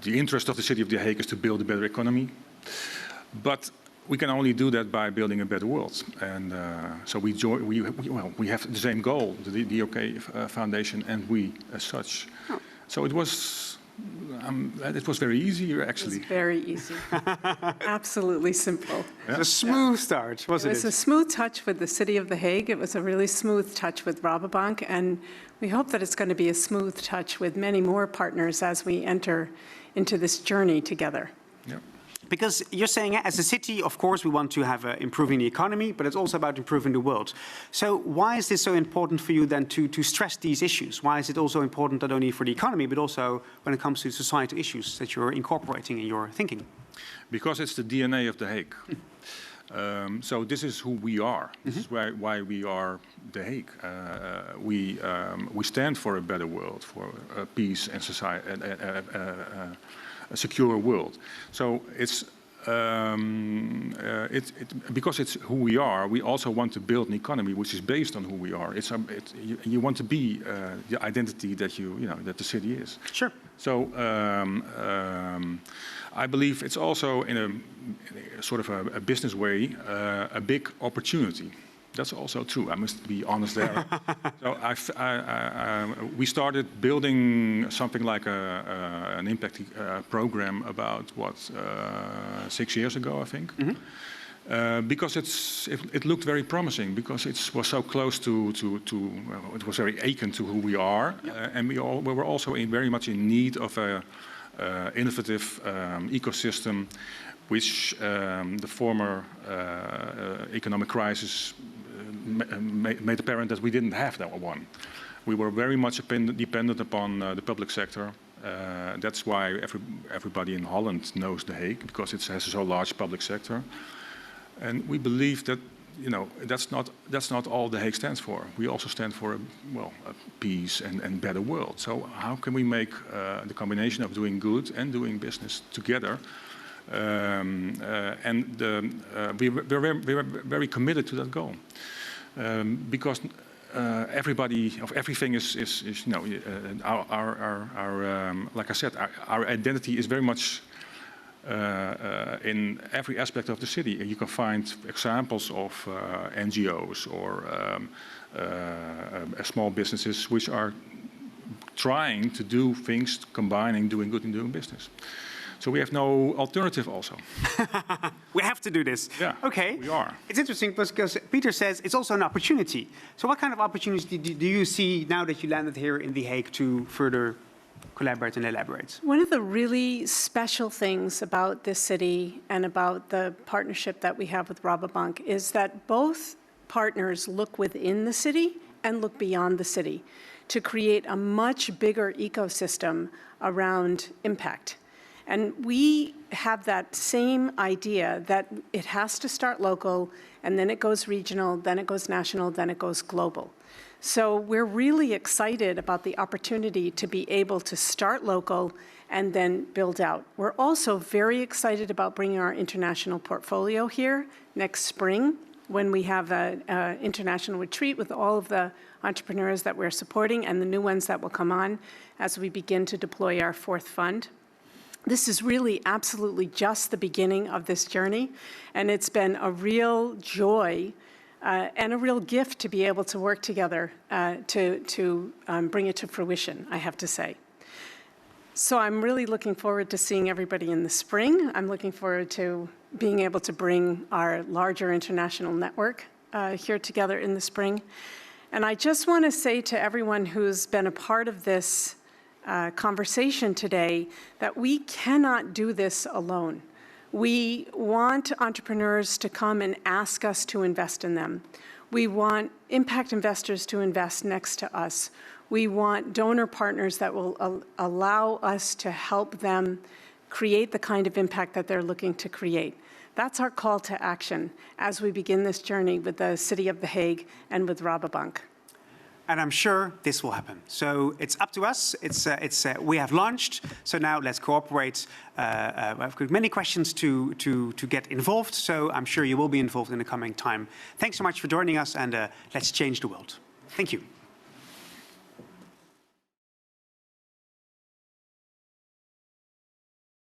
the interest of the city of The Hague is to build a better economy, but we can only do that by building a better world. And so we have the same goal, the DRK Foundation, and we as such. Oh. So it was very easy, actually. It was very easy. Absolutely simple. Yeah. A smooth start, wasn't it? It was a smooth touch with the City of The Hague. It was a really smooth touch with Rabobank, and we hope that it's going to be a smooth touch with many more partners as we enter into this journey together. Yeah. Because you're saying, as a city, of course, we want to have improving the economy, but it's also about improving the world. So why is this so important for you then to stress these issues? Why is it also important not only for the economy, but also when it comes to societal issues that you're incorporating in your thinking? Because it's the DNA of The Hague. So this is who we are. This is why we are The Hague. We stand for a better world, for peace and society, a secure world. So it's because it's who we are. We also want to build an economy which is based on who we are. You want to be the identity that that the city is. Sure. So I believe it's also in a sort of a business way a big opportunity. That's also true. I must be honest there. So we started building something like an impact program about 6 years ago, I think. Because it looked very promising, because it was so close to it was very akin to who we are, and we were also very much in need of a innovative ecosystem, which the former economic crisis made apparent that we didn't have that one. We were very much dependent upon the public sector. That's why everybody in Holland knows The Hague, because it has a so large public sector. And we believe that that's not all The Hague stands for. We also stand for a peace and better world. So how can we make the combination of doing good and doing business together? We're very committed to that goal, because everything is like I said, our identity is very much in every aspect of the city. You can find examples of NGOs or small businesses which are trying to do things, combining doing good and doing business. So we have no alternative also. We have to do this. Yeah, okay. We are. It's interesting because Peter says it's also an opportunity. So what kind of opportunities do you see now that you landed here in The Hague to further collaborate and elaborate? One of the really special things about this city and about the partnership that we have with Rabobank is that both partners look within the city and look beyond the city to create a much bigger ecosystem around impact. And we have that same idea that it has to start local, and then it goes regional, then it goes national, then it goes global. So we're really excited about the opportunity to be able to start local and then build out. We're also very excited about bringing our international portfolio here next spring when we have an international retreat with all of the entrepreneurs that we're supporting and the new ones that will come on as we begin to deploy our fourth fund. This is really absolutely just the beginning of this journey, and it's been a real joy and a real gift to be able to work together to bring it to fruition, I have to say. So I'm really looking forward to seeing everybody in the spring. I'm looking forward to being able to bring our larger international network here together in the spring. And I just want to say to everyone who's been a part of this conversation today that we cannot do this alone. We want entrepreneurs to come and ask us to invest in them. We want impact investors to invest next to us. We want donor partners that will allow us to help them create the kind of impact that they're looking to create. That's our call to action as we begin this journey with the City of The Hague and with Rabobank. And I'm sure this will happen. So it's up to us. We have launched. So now let's cooperate. I've got many questions to get involved. So I'm sure you will be involved in the coming time. Thanks so much for joining us, and let's change the world. Thank you.